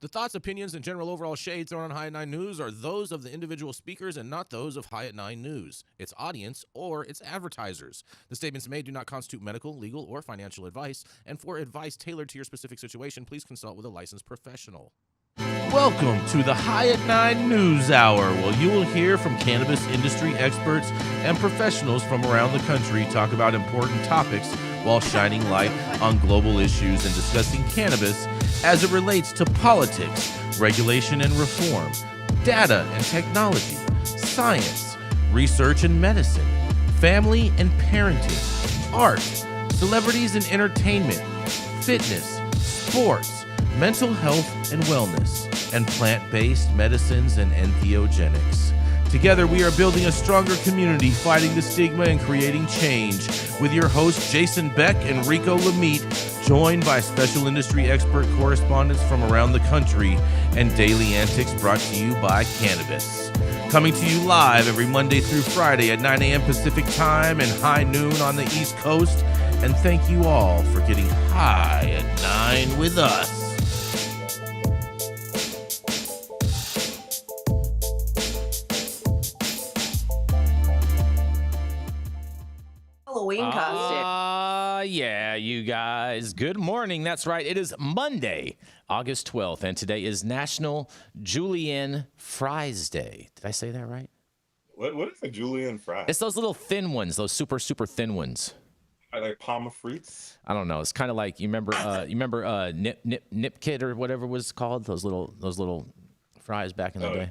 The thoughts, opinions, and general overall shade thrown on High at 9 News are those of the individual speakers and not those of High at 9 News, its audience, or its advertisers. The statements made do not constitute medical, legal, or financial advice, and for advice tailored to your specific situation, please consult with a licensed professional. Welcome to the High at 9 News Hour, where you will hear from cannabis industry experts and professionals from around the country talk about important topics while shining light on global issues and discussing cannabis as it relates to politics, regulation and reform, data and technology, science, research and medicine, family and parenting, art, celebrities and entertainment, fitness, sports, mental health and wellness, and plant-based medicines and entheogenics. Together, we are building a stronger community, fighting the stigma and creating change. With your hosts, Jason Beck and Rico Lamitte, joined by special industry expert correspondents from around the country, and daily antics brought to you by Cannabis. Coming to you live every Monday through Friday at 9 a.m. Pacific Time and high noon on the East Coast. And thank you all for getting high at 9 with us. Halloween costume. Yeah, you guys. Good morning. That's right. It is Monday, August 12th, and today is National Julienne Fries Day. Did I say that right? What is a Julienne fry? It's those little thin ones, those super thin ones. Like pommes frites? I don't know. It's kind of like you remember Nip Kit or whatever it was called. Those little fries back in the day.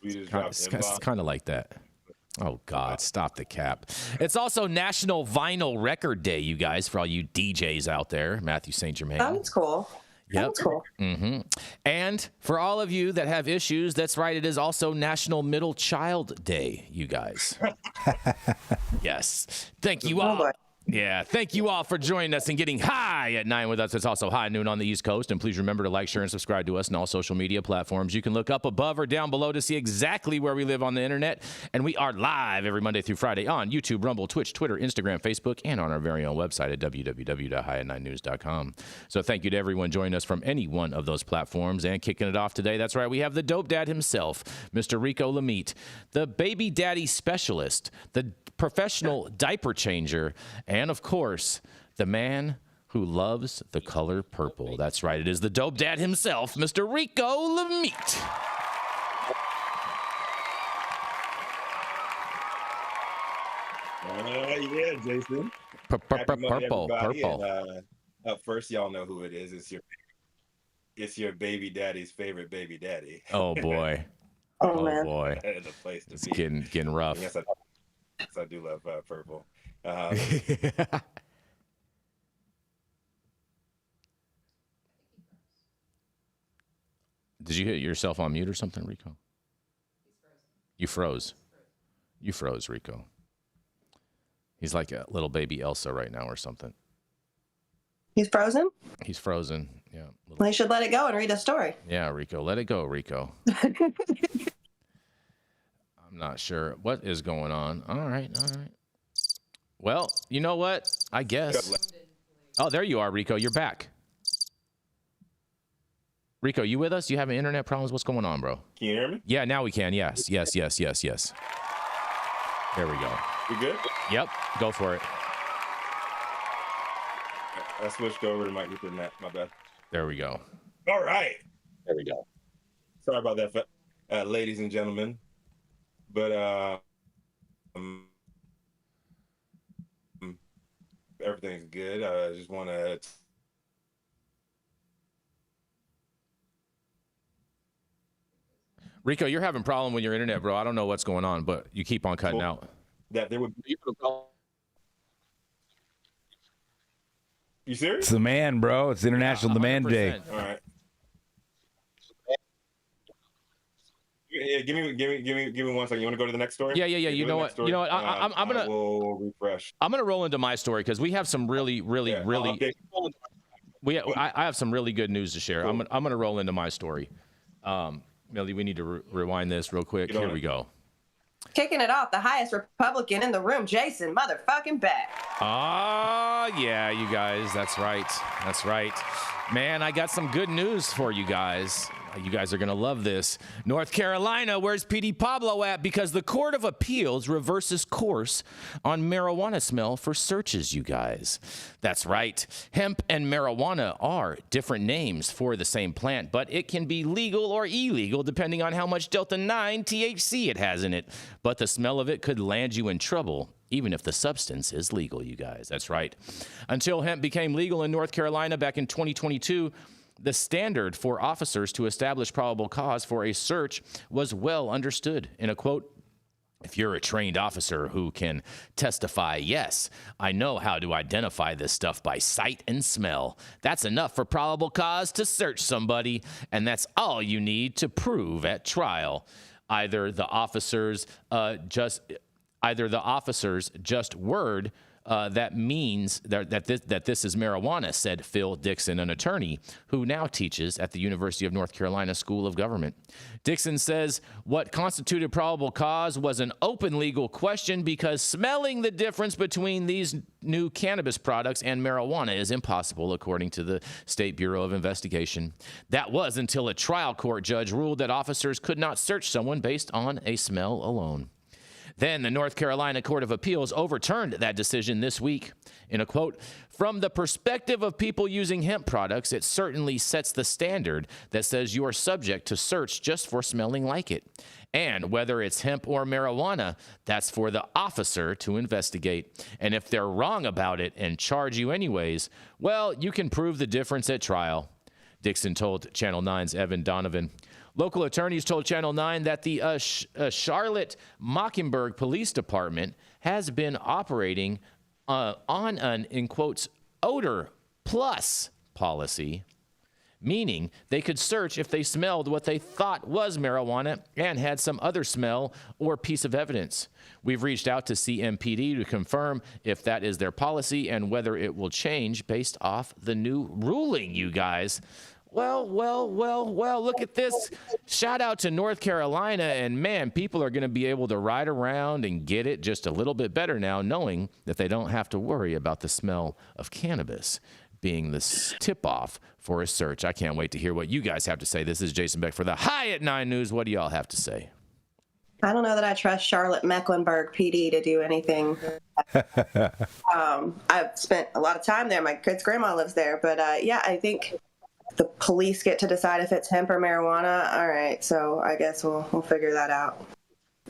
It's kind of like that. Oh, God, stop the cap. It's also National Vinyl Record Day, you guys, for all you DJs out there. Mathieu St. Germain. That's cool. Yep. That's cool. Mm-hmm. And for all of you that have issues, that's right, it is also National Middle Child Day, you guys. Yes. Thank you all. Yeah, thank you all for joining us and getting high at 9 with us. It's also high noon on the East Coast. And please remember to like, share, and subscribe to us on all social media platforms. You can look up above or down below to see exactly where we live on the internet. And we are live every Monday through Friday on YouTube, Rumble, Twitch, Twitter, Instagram, Facebook, and on our very own website at www.highat9news.com. So thank you to everyone joining us from any one of those platforms. And kicking it off today, that's right, we have the dope dad himself, Mr. Rico Lamitte, the baby daddy specialist, the professional diaper changer, and of course, the man who loves the color purple. That's right, it is the dope dad himself, Mr. Rico Lamitte. Yeah, Jason. Purple. Up first, y'all know who it is. It's your baby daddy's favorite baby daddy. Oh boy. Oh man. Boy. The place to It's be. getting rough. Yes, I do love purple. Did you hit yourself on mute or something, Rico? You froze. You froze, Rico. He's like a little baby Elsa right now or something. He's frozen? He's frozen. Yeah. Well, you should let it go and read a story. Yeah, Rico. Let it go, Rico. I'm not sure what is going on. All right. Well, you know what? I guess. Oh, there you are, Rico. You're back. Rico, you with us? You having internet problems? What's going on, bro? Can you hear me? Yeah, now we can. Yes. There we go. You good? Yep. Go for it. I switched over to my Ethernet. My bad. There we go. All right. There we go. Sorry about that, ladies and gentlemen. But everything's good. I just want to. Rico, you're having a problem with your internet, bro. I don't know what's going on, but you keep on cutting out. That there would be. You serious? It's the man, bro. It's International Demand Day. All right. Yeah, give me 1 second. You want to go to the next story? Yeah. You know what? I'm gonna. We'll refresh. I'm gonna roll into my story because we have some really. I have some really good news to share. I'm gonna roll into my story. Millie, we need to rewind this real quick. Here we go. Kicking it off, the highest Republican in the room, Jason motherfucking Beck. Yeah, you guys. That's right. That's right. Man, I got some good news for you guys. You guys are going to love this. North Carolina, where's PD Pablo at? Because the Court of Appeals reverses course on marijuana smell for searches, you guys. That's right. Hemp and marijuana are different names for the same plant, but it can be legal or illegal depending on how much Delta-9 THC it has in it. But the smell of it could land you in trouble, even if the substance is legal, you guys. That's right. Until hemp became legal in North Carolina back in 2022, the standard for officers to establish probable cause for a search was well understood. In a quote, if you're a trained officer who can testify, yes, I know how to identify this stuff by sight and smell, that's enough for probable cause to search somebody, and that's all you need to prove at trial. Either the officer's just word that means that this is marijuana, said Phil Dixon, an attorney who now teaches at the University of North Carolina School of Government. Dixon says what constituted probable cause was an open legal question because smelling the difference between these new cannabis products and marijuana is impossible, according to the State Bureau of Investigation. That was until a trial court judge ruled that officers could not search someone based on a smell alone. Then the North Carolina Court of Appeals overturned that decision this week. In a quote, from the perspective of people using hemp products, it certainly sets the standard that says you are subject to search just for smelling like it. And whether it's hemp or marijuana, that's for the officer to investigate. And if they're wrong about it and charge you anyways, well, you can prove the difference at trial, Dixon told Channel 9's Evan Donovan. Local attorneys told Channel 9 that the Charlotte Mockingbird Police Department has been operating on an, in quotes, odor plus policy, meaning they could search if they smelled what they thought was marijuana and had some other smell or piece of evidence. We've reached out to CMPD to confirm if that is their policy and whether it will change based off the new ruling, you guys. Well, look at this. Shout out to North Carolina, and man, people are going to be able to ride around and get it just a little bit better now, knowing that they don't have to worry about the smell of cannabis being the tip-off for a search. I can't wait to hear what you guys have to say. This is Jason Beck for the High at 9 News. What do y'all have to say? I don't know that I trust Charlotte Mecklenburg PD to do anything. I've spent a lot of time there. My kid's grandma lives there, but yeah, I think the police get to decide if it's hemp or marijuana. All right, so I guess we'll figure that out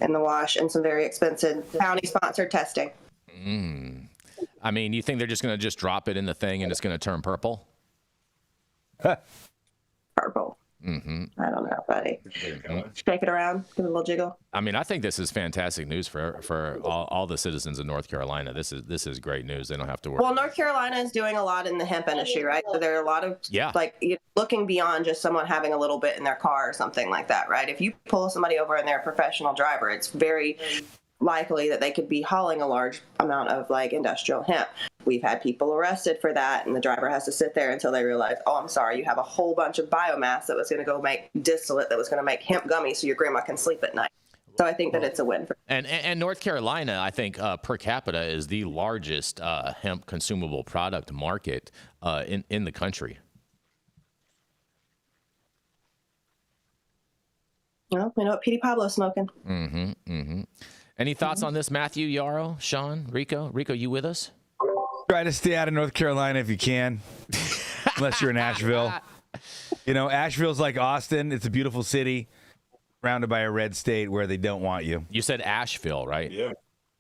in the wash and some very expensive county-sponsored testing. I mean, you think they're just going to just drop it in the thing and it's going to turn purple? Purple. I don't know, buddy. Shake it around, give it a little jiggle. I mean, I think this is fantastic news for all the citizens of North Carolina. This is great news. They don't have to worry. Well, North Carolina is doing a lot in the hemp industry, right? So there are a lot of, like, looking beyond just someone having a little bit in their car or something like that, right? If you pull somebody over and they're a professional driver, it's very likely that they could be hauling a large amount of, like, industrial hemp. We've had people arrested for that, and the driver has to sit there until they realize, oh, I'm sorry, you have a whole bunch of biomass that was going to go make distillate that was going to make hemp gummies so your grandma can sleep at night. So I think that it's a win. And North Carolina, I think, per capita is the largest hemp consumable product market in the country. Well, we know what Petey Pablo's smoking. Any thoughts on this, Matthew, Yarrow, Sean, Rico? Rico, you with us? Try to stay out of North Carolina if you can, unless you're in Asheville. You know, Asheville's like Austin. It's a beautiful city, surrounded by a red state where they don't want you. You said Asheville, right? Yeah.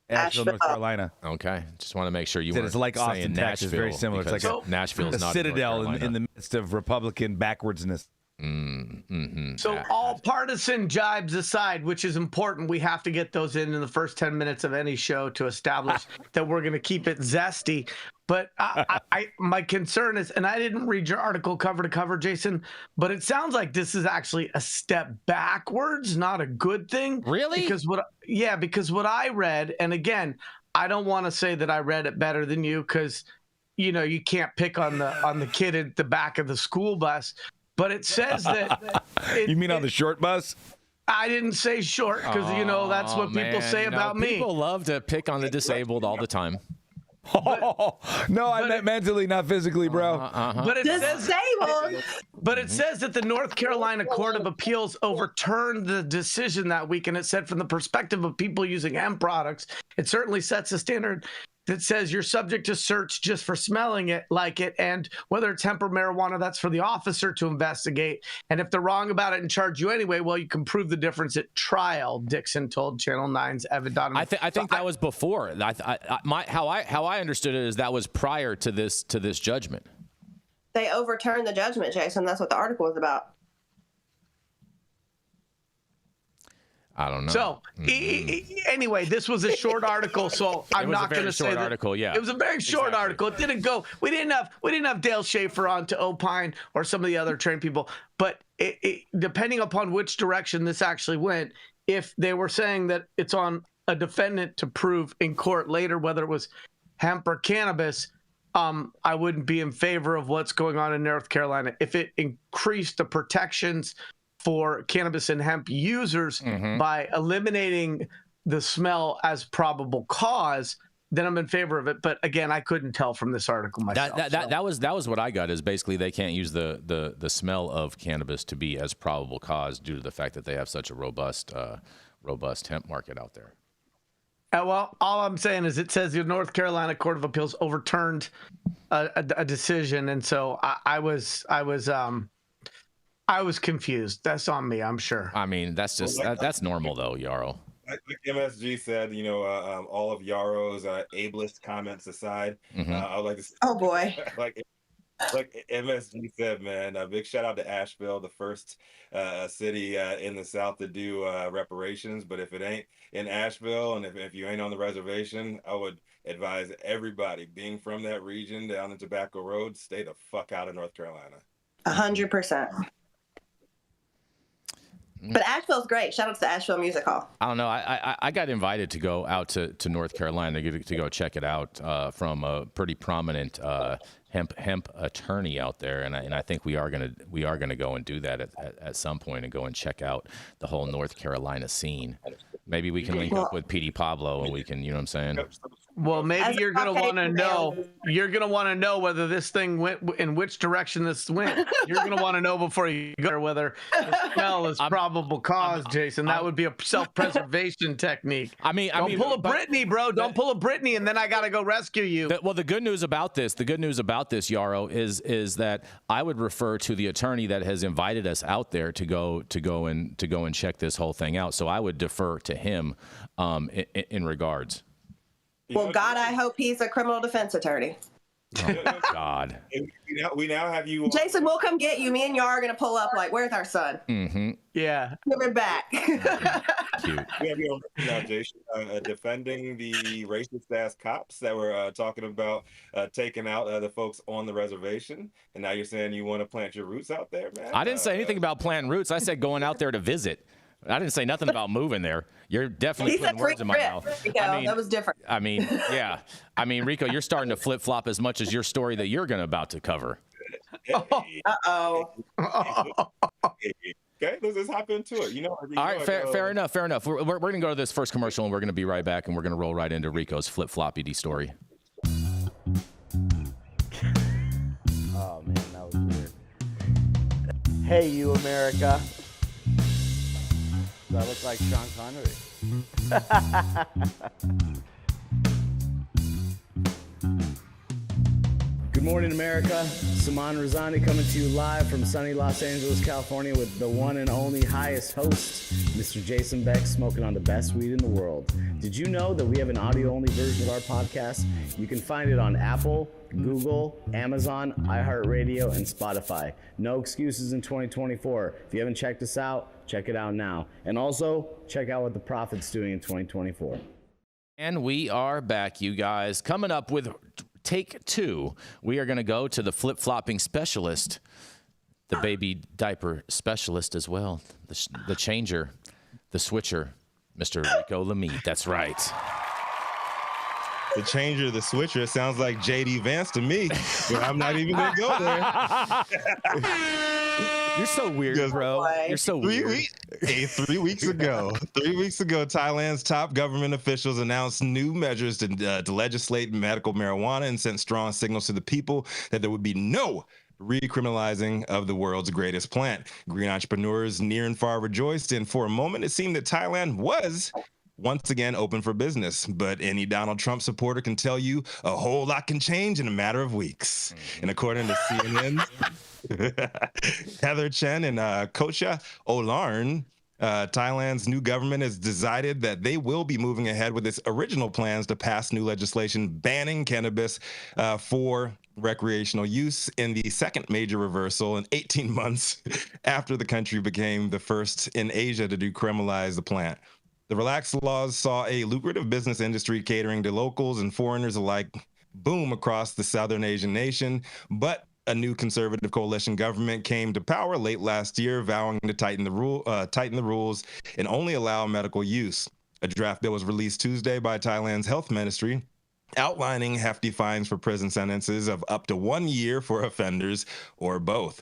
Asheville, North Carolina. Okay, just want to make sure you weren't It's like saying Austin, Texas. Nashville, Very similar. It's like Nashville's a not citadel in the midst of Republican backwardsness. So all partisan jibes aside, which is important, we have to get those in the first 10 minutes of any show to establish that we're going to keep it zesty. But my concern is, and I didn't read your article cover to cover, Jason, but it sounds like this is actually a step backwards, not a good thing. Really? Because what I read, and again, I don't want to say that I read it better than you because, you know, you can't pick on the kid at the back of the school bus. But it says that... You mean on the short bus? I didn't say short because, that's what people say about me. People love to pick on the disabled all the time. No, I meant mentally, not physically, bro. But it says that the North Carolina Court of Appeals overturned the decision that week, and it said from the perspective of people using hemp products, it certainly sets a standard that says you're subject to search just for smelling it, and whether it's hemp or marijuana, that's for the officer to investigate. And if they're wrong about it and charge you anyway, well, you can prove the difference at trial, Dixon told Channel 9's Evan Donovan. I think that was before. How I understood it is that was prior to this judgment. They overturned the judgment, Jason. That's what the article was about. I don't know. So anyway, this was a short article, so I'm not going to say that. Article, yeah. It was a very short article. It didn't go. We didn't have Dale Schaefer on to opine or some of the other trained people. But depending upon which direction this actually went, if they were saying that it's on a defendant to prove in court later whether it was hemp or cannabis, I wouldn't be in favor of what's going on in North Carolina. If it increased the protections for cannabis and hemp users by eliminating the smell as probable cause, then I'm in favor of it. But again, I couldn't tell from this article myself. That was what I got, is basically they can't use the smell of cannabis to be as probable cause due to the fact that they have such a robust hemp market out there. Well, all I'm saying is it says the North Carolina Court of Appeals overturned a decision, and so I was confused. That's on me, I'm sure. I mean, that's just that's normal though, Yarrow. Like MSG said, all of Yarrow's ableist comments aside, I would like to say, oh boy, like MSG said, man, a big shout out to Asheville, the first city in the South to do reparations. But if it ain't in Asheville, and if you ain't on the reservation, I would advise everybody being from that region down the Tobacco Road, stay the fuck out of North Carolina. 100%. But Asheville's great. Shout out to the Asheville Music Hall. I don't know. I got invited to go out to North Carolina to go check it out from a pretty prominent hemp attorney out there, and I think we are gonna go and do that at some point and go and check out the whole North Carolina scene. Maybe we can link up with P.D. Pablo and we can, you know what I'm saying? Well, maybe you're going to want to know. You're going to want to know whether this thing went in which direction this went. You're going to want to know before you go there whether the smell is probable cause, Jason. That would be a self-preservation technique. Don't pull a Britney, bro. Don't pull a Britney, and then I got to go rescue you. The good news about this, Yarrow, is that I would refer to the attorney that has invited us out there to go and check this whole thing out. So I would defer to him in regards. Well, God, I hope he's a criminal defense attorney. Oh, God. We now have you. Jason, we'll come get you. Me and Yar are going to pull up like, where's our son? Mm-hmm. Yeah. Give him back. Cute. We have you now, Jason, defending the racist-ass cops that were talking about taking out the folks on the reservation. And now you're saying you want to plant your roots out there, man? I didn't say anything about planting roots. I said going out there to visit. I didn't say nothing about moving there. You're definitely putting words in my mouth. Rico, that was different. Yeah. Rico, you're starting to flip-flop as much as your story that you're about to cover. Uh-oh. Okay, let's just hop into it. All right, fair enough. We're going to go to this first commercial, and we're going to be right back, and we're going to roll right into Rico's flip-floppy story. Oh, man, that was weird. Hey, you America. Do I look like Sean Connery? Good morning, America. Saman Razani coming to you live from sunny Los Angeles, California with the one and only highest host, Mr. Jason Beck, smoking on the best weed in the world. Did you know that we have an audio-only version of our podcast? You can find it on Apple, Google, Amazon, iHeartRadio, and Spotify. No excuses in 2024. If you haven't checked us out, check it out now. And also, check out what the Prophet's doing in 2024. And we are back, you guys. Coming up with take 2, we are going to go to the flip-flopping specialist, the baby diaper specialist as well, the changer, the switcher, Mr. Rico Lamitte. That's right. the changer, the switcher. It sounds like JD Vance to me, but I'm not even gonna go there. You're so weird, bro. You're so weird. 3 weeks ago, Thailand's top government officials announced new measures to legislate medical marijuana and sent strong signals to the people that there would be no recriminalizing of the world's greatest plant. Green entrepreneurs near and far rejoiced, and for a moment it seemed that Thailand was once again open for business. But any Donald Trump supporter can tell you a whole lot can change in a matter of weeks. And according to CNN, Heather Chen and Kocha Olarn, Thailand's new government has decided that they will be moving ahead with its original plans to pass new legislation banning cannabis for recreational use in the second major reversal in 18 months after the country became the first in Asia to decriminalize the plant. The relaxed laws saw a lucrative business industry catering to locals and foreigners alike boom across the Southern Asian nation, but a new conservative coalition government came to power late last year, vowing to tighten the rules and only allow medical use. A draft bill was released Tuesday by Thailand's health ministry, outlining hefty fines for prison sentences of up to 1 year for offenders or both.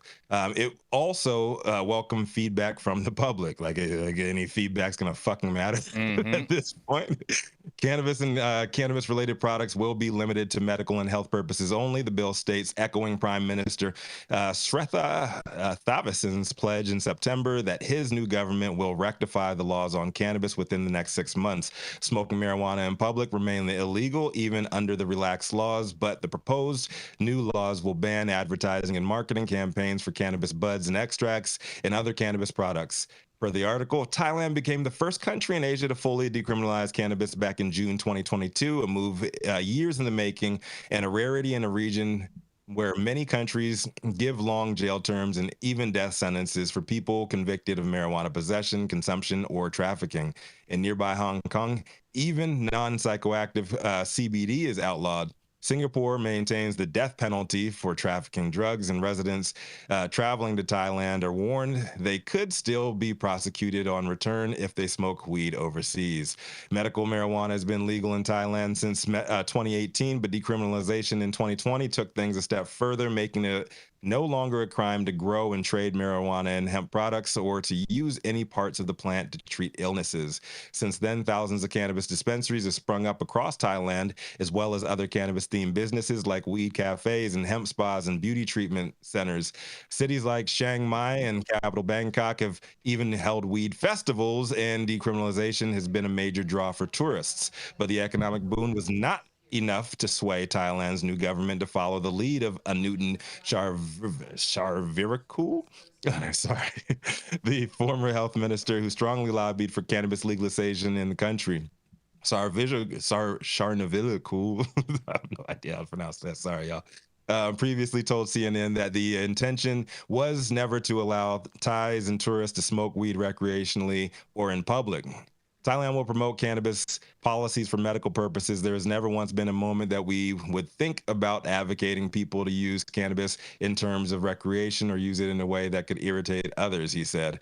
It also welcomed feedback from the public. Like any feedback's gonna fucking matter at this point. Cannabis and cannabis-related products will be limited to medical and health purposes only, the bill states, echoing Prime Minister Sretha Thavisin's pledge in September that his new government will rectify the laws on cannabis within the next 6 months. Smoking marijuana in public remain illegal, even under the relaxed laws, but the proposed new laws will ban advertising and marketing campaigns for cannabis buds and extracts and other cannabis products. Per the article, Thailand became the first country in Asia to fully decriminalize cannabis back in June 2022, a move years in the making and a rarity in a region where many countries give long jail terms and even death sentences for people convicted of marijuana possession, consumption, or trafficking. In nearby Hong Kong, even non-psychoactive CBD is outlawed. Singapore maintains the death penalty for trafficking drugs, and residents traveling to Thailand are warned they could still be prosecuted on return if they smoke weed overseas. Medical marijuana has been legal in Thailand since 2018, but decriminalization in 2020 took things a step further, making it no longer a crime to grow and trade marijuana and hemp products or to use any parts of the plant to treat illnesses. Since then, thousands of cannabis dispensaries have sprung up across Thailand, as well as other cannabis-themed businesses like weed cafes and hemp spas and beauty treatment centers. Cities like Chiang Mai and capital Bangkok have even held weed festivals, and decriminalization has been a major draw for tourists. But the economic boon was not enough to sway Thailand's new government to follow the lead of Anutin Charnvirakul, the former health minister who strongly lobbied for cannabis legalization in the country. Charnvirakul, I have no idea how to pronounce that. Sorry, y'all. Previously told CNN that the intention was never to allow Thais and tourists to smoke weed recreationally or in public. Thailand will promote cannabis policies for medical purposes. There has never once been a moment that we would think about advocating people to use cannabis in terms of recreation or use it in a way that could irritate others, he said.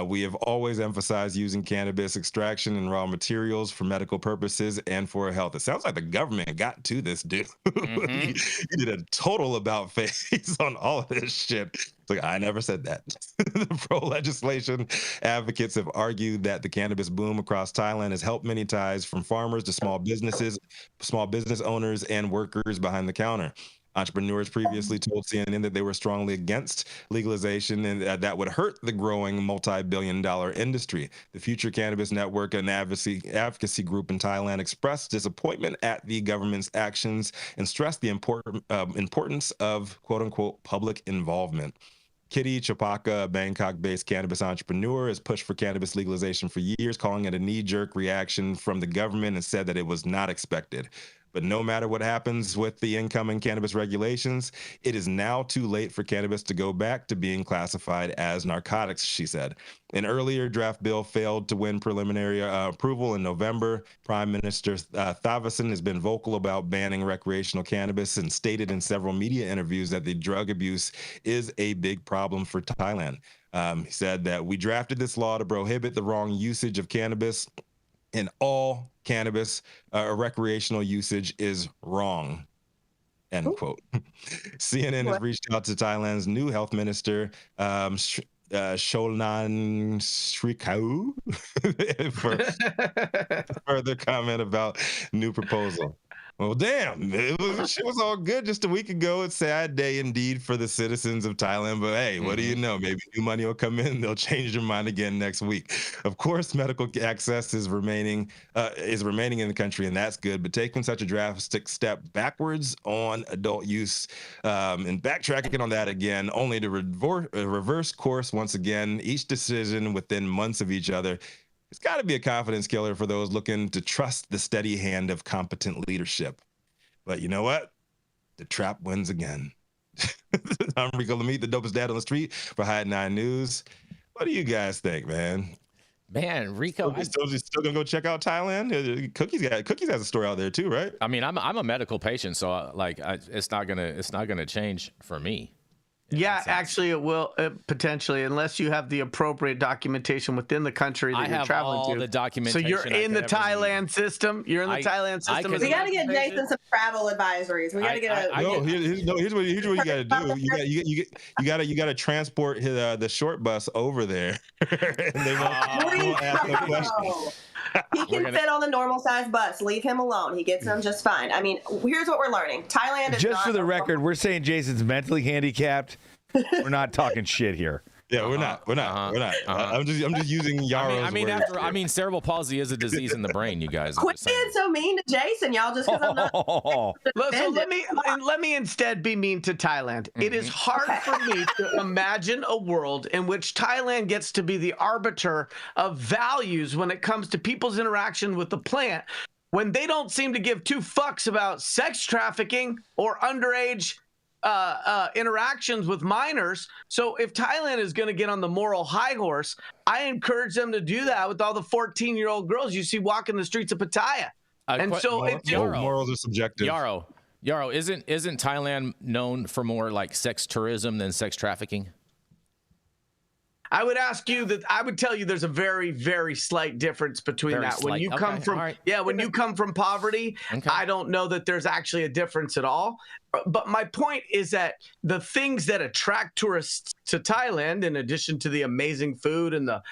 We have always emphasized using cannabis extraction and raw materials for medical purposes and for health. It sounds like the government got to this dude. He did a total about face on all of this shit. It's like, I never said that. The pro-legislation advocates have argued that the cannabis boom across Thailand has helped many Thais, from farmers to small business owners and workers behind the counter. Entrepreneurs previously told CNN that they were strongly against legalization and that would hurt the growing multi-billion-dollar industry. The Future Cannabis Network, an advocacy group in Thailand, expressed disappointment at the government's actions and stressed the importance of quote-unquote public involvement. Kitty Chapaka, a Bangkok-based cannabis entrepreneur, has pushed for cannabis legalization for years, calling it a knee-jerk reaction from the government, and said that it was not expected. But no matter what happens with the incoming cannabis regulations, it is now too late for cannabis to go back to being classified as narcotics, she said. An earlier draft bill failed to win preliminary approval in November. Prime Minister Thavisin has been vocal about banning recreational cannabis and stated in several media interviews that the drug abuse is a big problem for Thailand. He said that we drafted this law to prohibit the wrong usage of cannabis and all cannabis recreational usage is wrong. End quote. CNN has reached out to Thailand's new health minister, Sholan Shrikau, for further comment about new proposal. Well, damn, shit was all good just a week ago. It's a sad day indeed for the citizens of Thailand. But hey, what do you know? Maybe new money will come in. They'll change their mind again next week. Of course, medical access is remaining in the country, and that's good. But taking such a drastic step backwards on adult use and backtracking on that again, only to reverse course once again, each decision within months of each other. It's got to be a confidence killer for those looking to trust the steady hand of competent leadership. But you know what? The trap wins again. I'm Rico Lamitte, the dopest dad on the street for High 9 News. What do you guys think, man? Man, Rico, still gonna go check out Thailand. Cookies has a story out there too, right? I mean, I'm a medical patient, so it's not gonna change for me. Yeah, actually, it will potentially, unless you have the appropriate documentation within the country that you're traveling to. I have all the documentation. So you're in the Thailand system. You're in the Thailand system. We got to get Jason some travel advisories. We got to get here's what you got to do. You got to transport the short bus over there, and they won't ask no questions. He can fit on the normal size bus. Leave him alone. He gets them just fine. I mean, here's what we're learning. Thailand is just for the record, we're saying Jason's mentally handicapped. We're not talking shit here. Yeah, we're not. I'm just using Yarrow's words. Cerebral palsy is a disease in the brain, you guys. Quit being so mean to Jason, y'all, just because I'm not. So let me instead be mean to Thailand. It is hard for me to imagine a world in which Thailand gets to be the arbiter of values when it comes to people's interaction with the plant, when they don't seem to give two fucks about sex trafficking or underage interactions with minors. So if Thailand is going to get on the moral high horse, I encourage them to do that with all the 14-year-old girls you see walking the streets of Pattaya. Morals are subjective. Yarrow, isn't Thailand known for more like sex tourism than sex trafficking? I would tell you there's a very, very slight difference between that. When you come from poverty, I don't know that there's actually a difference at all. But my point is that the things that attract tourists to Thailand, in addition to the amazing food and the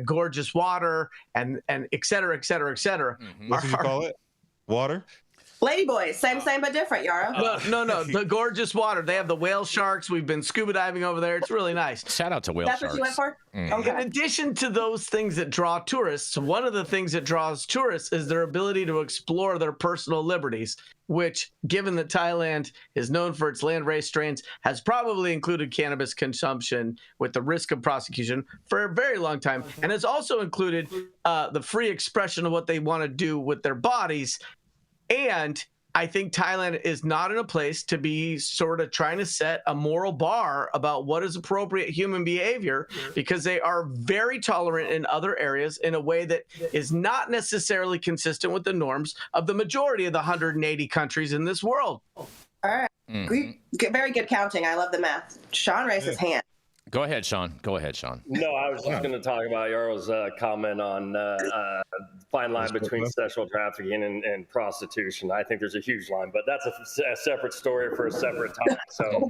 gorgeous water and et cetera, et cetera, et cetera. What did you call it? Water? Ladyboys, same but different, Yarrow. No, the gorgeous water. They have the whale sharks. We've been scuba diving over there. It's really nice. Shout out to whale sharks. That's what you went for? Okay. In addition to those things that draw tourists, one of the things that draws tourists is their ability to explore their personal liberties, which, given that Thailand is known for its land-raised strains, has probably included cannabis consumption with the risk of prosecution for a very long time, and has also included the free expression of what they want to do with their bodies. And I think Thailand is not in a place to be sort of trying to set a moral bar about what is appropriate human behavior, because they are very tolerant in other areas in a way that is not necessarily consistent with the norms of the majority of the 180 countries in this world. All right. Very good counting. I love the math. Sean raised his hand. Go ahead, Sean. No, I was just going to talk about Yarrow's comment on fine line between sexual trafficking and prostitution. I think there's a huge line, but that's a separate story for a separate time. So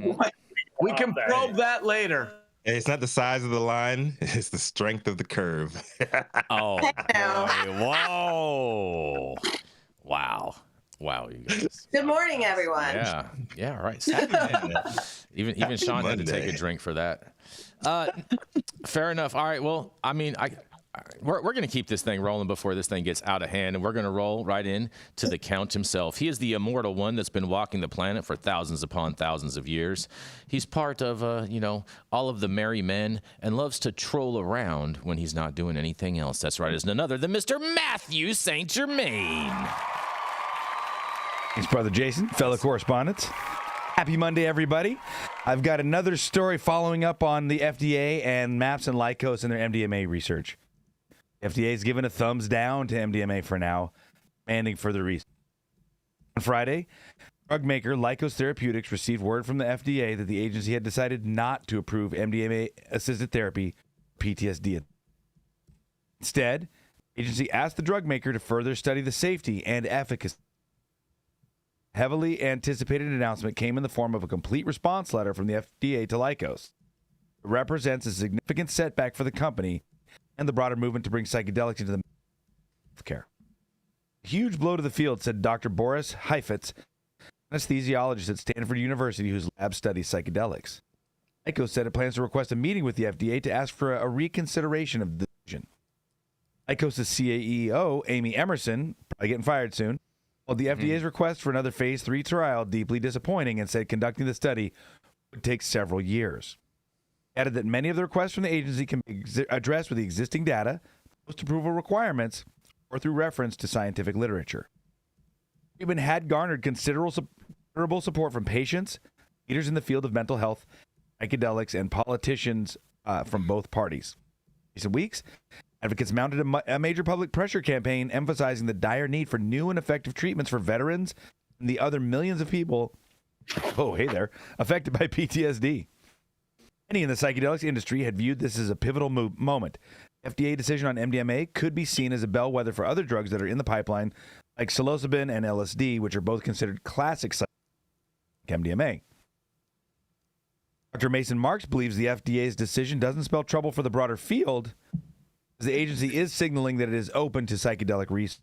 we can probe that later. Hey, it's not the size of the line; it's the strength of the curve. Oh, boy. Whoa! Wow, you guys. Good morning, everyone. Yeah, right. Even Sean had to take a drink for that. Fair enough. All right. Well, I mean, we're going to keep this thing rolling before this thing gets out of hand, and we're going to roll right in to the Count himself. He is the immortal one that's been walking the planet for thousands upon thousands of years. He's part of, all of the merry men, and loves to troll around when he's not doing anything else. That's right. Is none other than Mr. Mathieu St. Germain. His brother Jason, fellow correspondents. Happy Monday, everybody. I've got another story following up on the FDA and MAPS and Lycos and their MDMA research. FDA has given a thumbs down to MDMA for now, demanding further research. On Friday, drug maker Lycos Therapeutics received word from the FDA that the agency had decided not to approve MDMA-assisted therapy for PTSD. Instead, The agency asked the drug maker to further study the safety and efficacy. Heavily anticipated announcement came in the form of a complete response letter from the FDA to Lykos. It represents a significant setback for the company and the broader movement to bring psychedelics into the healthcare. A huge blow to the field, said Dr. Boris Heifetz, anesthesiologist at Stanford University whose lab studies psychedelics. Lykos said it plans to request a meeting with the FDA to ask for a reconsideration of the decision. Lykos' CEO, Amy Emerson, probably getting fired soon, called the FDA's request for another phase 3 trial deeply disappointing and said conducting the study would take several years. He added that many of the requests from the agency can be addressed with the existing data, post-approval requirements, or through reference to scientific literature. Treatment had garnered considerable support from patients, leaders in the field of mental health, psychedelics, and politicians from both parties. In recent weeks, advocates mounted a major public pressure campaign emphasizing the dire need for new and effective treatments for veterans and the other millions of people, affected by PTSD. Many in the psychedelics industry had viewed this as a pivotal moment. FDA decision on MDMA could be seen as a bellwether for other drugs that are in the pipeline, like psilocybin and LSD, which are both considered classic like MDMA. Dr. Mason Marks believes the FDA's decision doesn't spell trouble for the broader field, as the agency is signaling that it is open to psychedelic research.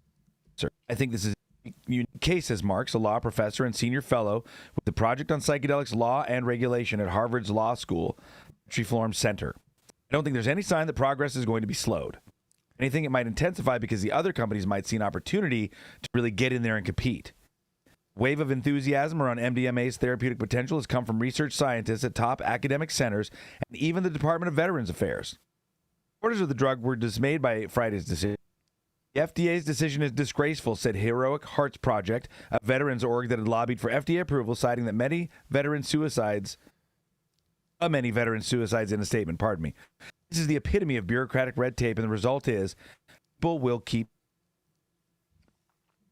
I think this is a unique case, says Marks, a law professor and senior fellow with the Project on Psychedelics Law and Regulation at Harvard's Law School, Triflorum Center. I don't think there's any sign that progress is going to be slowed. Anything, it might intensify because the other companies might see an opportunity to really get in there and compete. Wave of enthusiasm around MDMA's therapeutic potential has come from research scientists at top academic centers and even the Department of Veterans Affairs. Supporters of the drug were dismayed by Friday's decision. The FDA's decision is disgraceful, said Heroic Hearts Project, a veterans org that had lobbied for FDA approval, citing that many veteran suicides in a statement, This is the epitome of bureaucratic red tape, and the result is people will keep.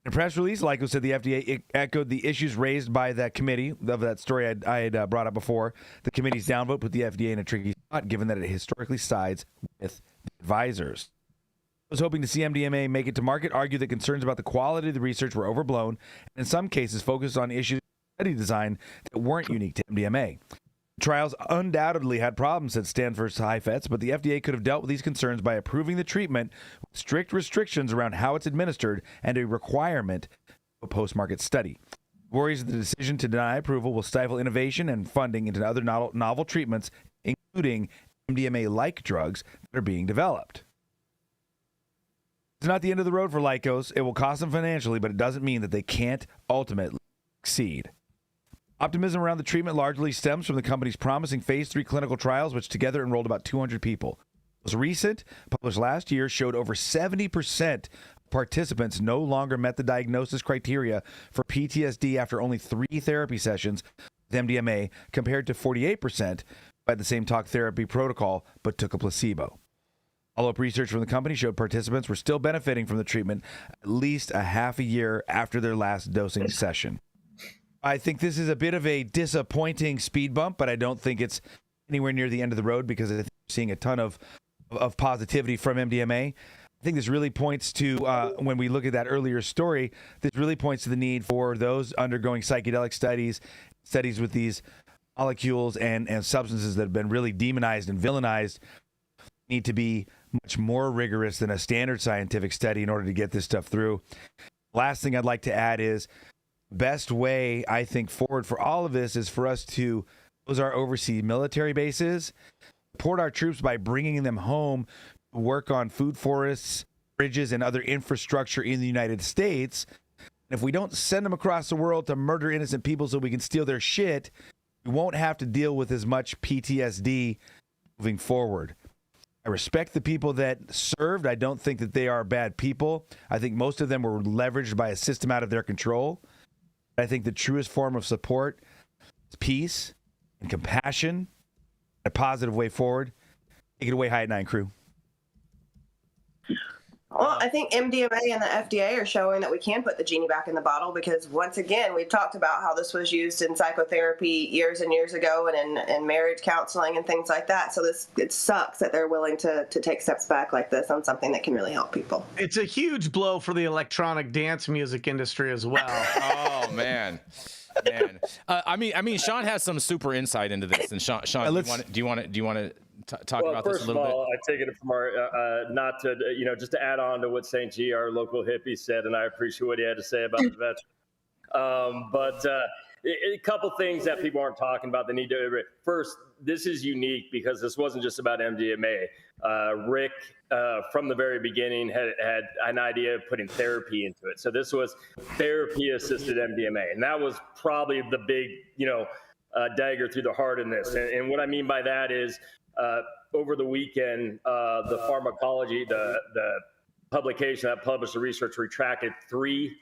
In a press release, Lykos said the FDA echoed the issues raised by that committee of that story I had brought up before. The committee's downvote put the FDA in a tricky spot, given that it historically sides with the advisors. I was hoping to see MDMA make it to market, argue that concerns about the quality of the research were overblown, and in some cases focused on issues of study design that weren't unique to MDMA. Trials undoubtedly had problems, said Stanford's Heifetz, but the FDA could have dealt with these concerns by approving the treatment with strict restrictions around how it's administered and a requirement of a post-market study. Worries that the decision to deny approval will stifle innovation and funding into other novel treatments, including MDMA-like drugs that are being developed. It's not the end of the road for Lykos. It will cost them financially, but it doesn't mean that they can't ultimately succeed. Optimism around the treatment largely stems from the company's promising phase 3 clinical trials, which together enrolled about 200 people. The most recent, published last year, showed over 70% of participants no longer met the diagnosis criteria for PTSD after only 3 therapy sessions with MDMA, compared to 48% by the same talk therapy protocol, but took a placebo. Follow-up research from the company showed participants were still benefiting from the treatment at least a half a year after their last dosing session. I think this is a bit of a disappointing speed bump, but I don't think it's anywhere near the end of the road because I think we're seeing a ton of positivity from MDMA. I think this really points to, when we look at that earlier story, this really points to the need for those undergoing psychedelic studies with these molecules and substances that have been really demonized and villainized, need to be much more rigorous than a standard scientific study in order to get this stuff through. Last thing I'd like to add is, best way, I think, forward for all of this is for us to close our overseas military bases, support our troops by bringing them home to work on food forests, bridges, and other infrastructure in the United States. And if we don't send them across the world to murder innocent people so we can steal their shit, we won't have to deal with as much PTSD moving forward. I respect the people that served. I don't think that they are bad people. I think most of them were leveraged by a system out of their control. I think the truest form of support is peace and compassion, a positive way forward. Take it away, High at 9 crew. Well, I think MDMA and the FDA are showing that we can put the genie back in the bottle because, once again, we've talked about how this was used in psychotherapy years and years ago and in marriage counseling and things like that. So it sucks that they're willing to take steps back like this on something that can really help people. It's a huge blow for the electronic dance music industry as well. Oh, man. I mean, Sean has some super insight into this. And Sean, do you want to talk about this a little bit? Well, first of all, I take it from our, not to, just to add on to what St. G, our local hippie, said, and I appreciate what he had to say about the veteran. But a couple things that people aren't talking about. They need to. First, this is unique because this wasn't just about MDMA. Rick, from the very beginning, had an idea of putting therapy into it. So this was therapy-assisted MDMA, and that was probably the big, dagger through the heart in this. And what I mean by that is, over the weekend, the pharmacology, the publication that published the research retracted 3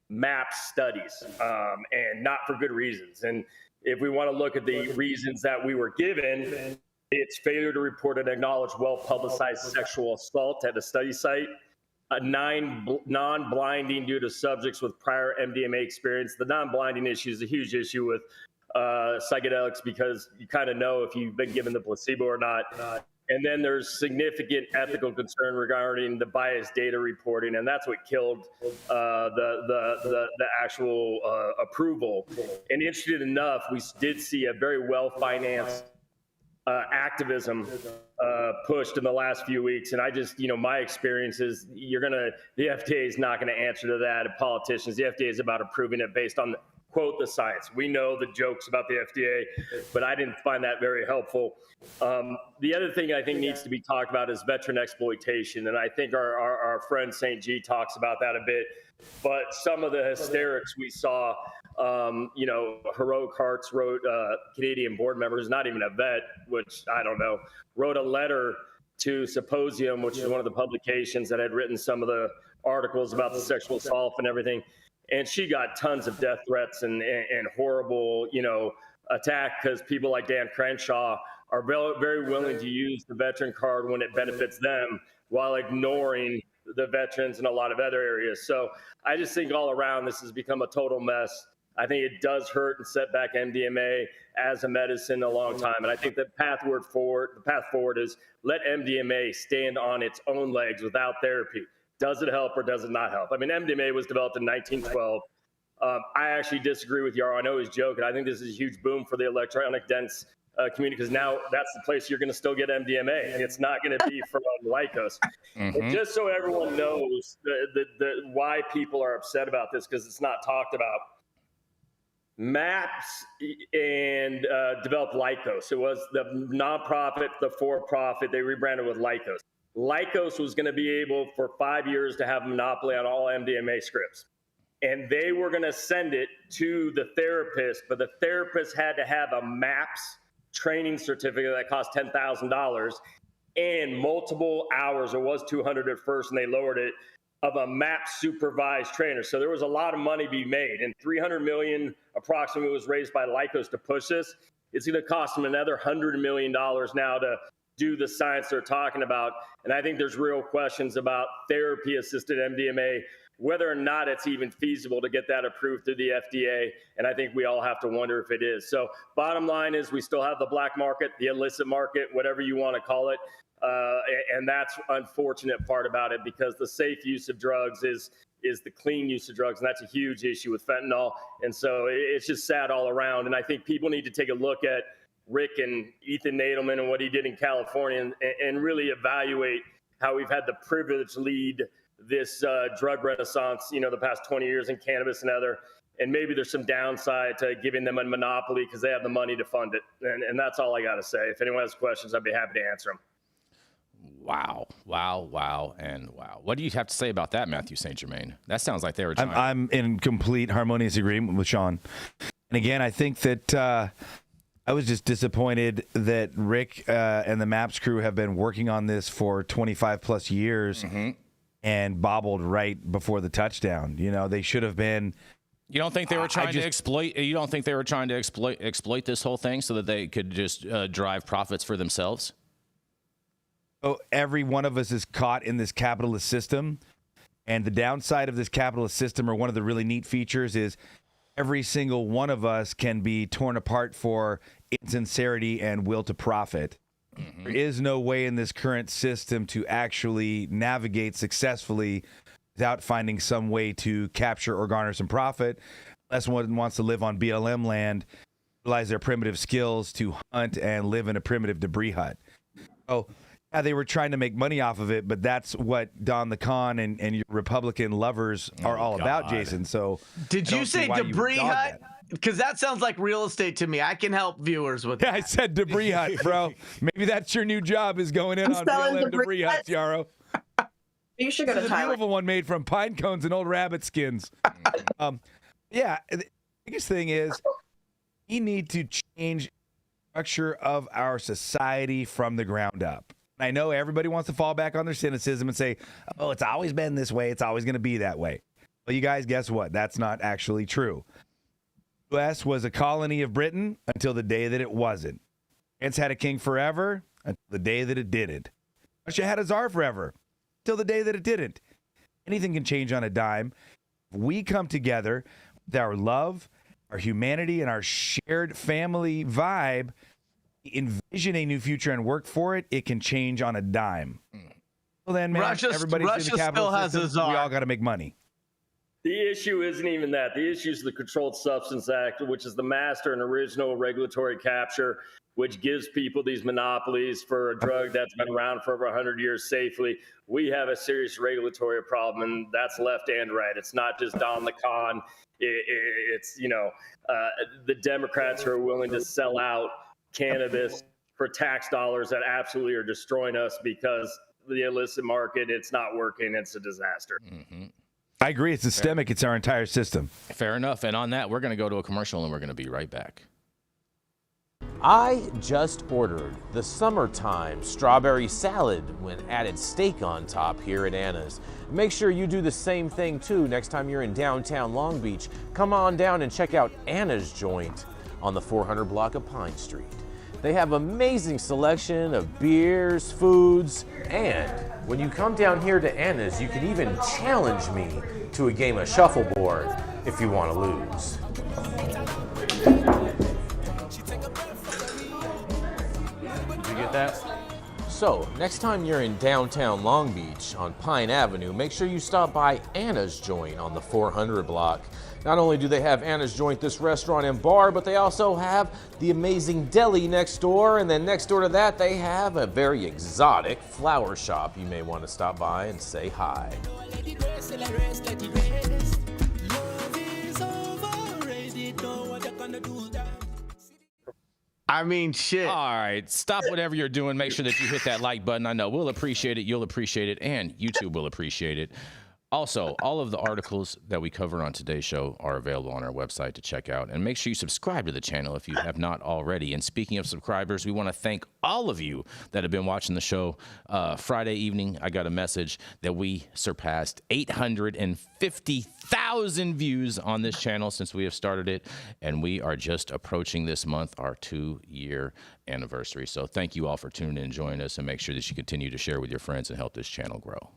MAP studies, and not for good reasons. And if we want to look at the reasons that we were given, it's failure to report an acknowledged well-publicized sexual assault at a study site, 9 non-blinding due to subjects with prior MDMA experience. The non-blinding issue is a huge issue with psychedelics because you kind of know if you've been given the placebo or not. And then there's significant ethical concern regarding the biased data reporting, and that's what killed the actual approval. And interesting enough, we did see a very well-financed activism pushed in the last few weeks. And I just, my experience is the FDA is not going to answer to that. And politicians, the FDA is about approving it based on quote the science. We know the jokes about the FDA, but I didn't find that very helpful. The other thing I think needs to be talked about is veteran exploitation. And I think our friend St. G talks about that a bit, but some of the hysterics we saw, Heroic Hearts wrote, Canadian board member who's not even a vet, which I don't know, wrote a letter to Symposium, which is one of the publications that had written some of the articles about the sexual assault and everything. And she got tons of death threats and horrible, attack because people like Dan Crenshaw are very willing to use the veteran card when it benefits them while ignoring the veterans in a lot of other areas. So I just think all around this has become a total mess. I think it does hurt and set back MDMA as a medicine a long time. And I think the path forward is let MDMA stand on its own legs without therapy. Does it help or does it not help? I mean, MDMA was developed in 1912. I actually disagree with Yarrow. I know he's joking. I think this is a huge boom for the electronic dense community because now that's the place you're going to still get MDMA. It's not going to be from Lycos. Mm-hmm. Just so everyone knows why people are upset about this, because it's not talked about. MAPS and developed Lycos. It was the nonprofit, the for-profit. They rebranded with Lycos. Lycos was going to be able for 5 years to have a monopoly on all MDMA scripts. And they were going to send it to the therapist, but the therapist had to have a MAPS training certificate that cost $10,000 and multiple hours. It was $200 at first, and they lowered it, of a MAPS supervised trainer. So there was a lot of money to be made, and $300 million approximately was raised by Lycos to push this. It's going to cost them another $100 million now to do the science they're talking about. And I think there's real questions about therapy-assisted MDMA, whether or not it's even feasible to get that approved through the FDA. And I think we all have to wonder if it is. So bottom line is we still have the black market, the illicit market, whatever you want to call it. And that's unfortunate part about it, because the safe use of drugs is the clean use of drugs. And that's a huge issue with fentanyl. And so it's just sad all around. And I think people need to take a look at Rick and Ethan Nadelman and what he did in California and really evaluate how we've had the privilege to lead this drug renaissance, the past 20 years in cannabis and other. And maybe there's some downside to giving them a monopoly because they have the money to fund it. And that's all I got to say. If anyone has questions, I'd be happy to answer them. Wow. And wow. What do you have to say about that, Mathieu St. Germain? That sounds like they were trying. I'm in complete harmonious agreement with Sean. And again, I think that I was just disappointed that Rick and the MAPS crew have been working on this for 25 plus years and bobbled right before the touchdown. They should have been. You don't think they were trying to exploit? You don't think they were trying to exploit this whole thing so that they could just drive profits for themselves? So every one of us is caught in this capitalist system. And the downside of this capitalist system, or one of the really neat features, is every single one of us can be torn apart for insincerity and will to profit. Mm-hmm. There is no way in this current system to actually navigate successfully without finding some way to capture or garner some profit, unless one wants to live on BLM land, utilize their primitive skills to hunt and live in a primitive debris hut. So, yeah, they were trying to make money off of it, but that's what Don the Con and your Republican lovers are all about, Jason. So, did you say debris hut? Because that sounds like real estate to me. I can help viewers with that. I said debris hut, bro. Maybe that's your new job, is going in on BLM debris huts, Yarrow. You should go to Thailand. A beautiful one made from pine cones and old rabbit skins. Yeah, the biggest thing is we need to change the structure of our society from the ground up. I know everybody wants to fall back on their cynicism and say, oh, it's always been this way. It's always going to be that way. Well, you guys, guess what? That's not actually true. The U.S. was a colony of Britain until the day that it wasn't. France had a king forever until the day that it didn't. Russia had a czar forever until the day that it didn't. Anything can change on a dime. If we come together with our love, our humanity, and our shared family vibe, envision a new future and work for it, it can change on a dime. Well, then, man, everybody's in the capital system. We all got to make money. The issue isn't even that. The issue is the Controlled Substance Act, which is the master and original regulatory capture, which gives people these monopolies for a drug that's been around for over 100 years safely. We have a serious regulatory problem, and that's left and right. It's not just Don the Con. It's, the Democrats who are willing to sell out cannabis for tax dollars that absolutely are destroying us because the illicit market, it's not working. It's a disaster. Mm-hmm. I agree. It's systemic. It's our entire system. Fair enough. And on that, we're going to go to a commercial and we're going to be right back. I just ordered the summertime strawberry salad when added steak on top here at Anna's. Make sure you do the same thing too next time you're in downtown Long Beach. Come on down and check out Anna's joint on the 400 block of Pine Street. They have amazing selection of beers, foods, and when you come down here to Anna's, you can even challenge me to a game of shuffleboard if you want to lose. Did you get that? So, next time you're in downtown Long Beach on Pine Avenue, make sure you stop by Anna's Joint on the 400 block. Not only do they have Anna's Joint, this restaurant and bar, but they also have the amazing deli next door, and then next door to that they have a very exotic flower shop. You may want to stop by and say hi. I mean, shit. All right, stop whatever you're doing. Make sure that you hit that like button. I know we'll appreciate it, you'll appreciate it, and YouTube will appreciate it. Also, all of the articles that we cover on today's show are available on our website to check out. And make sure you subscribe to the channel if you have not already. And speaking of subscribers, we want to thank all of you that have been watching the show. Friday evening, I got a message that we surpassed 850,000 views on this channel since we have started it. And we are just approaching this month our 2-year anniversary. So thank you all for tuning in and joining us. And make sure that you continue to share with your friends and help this channel grow.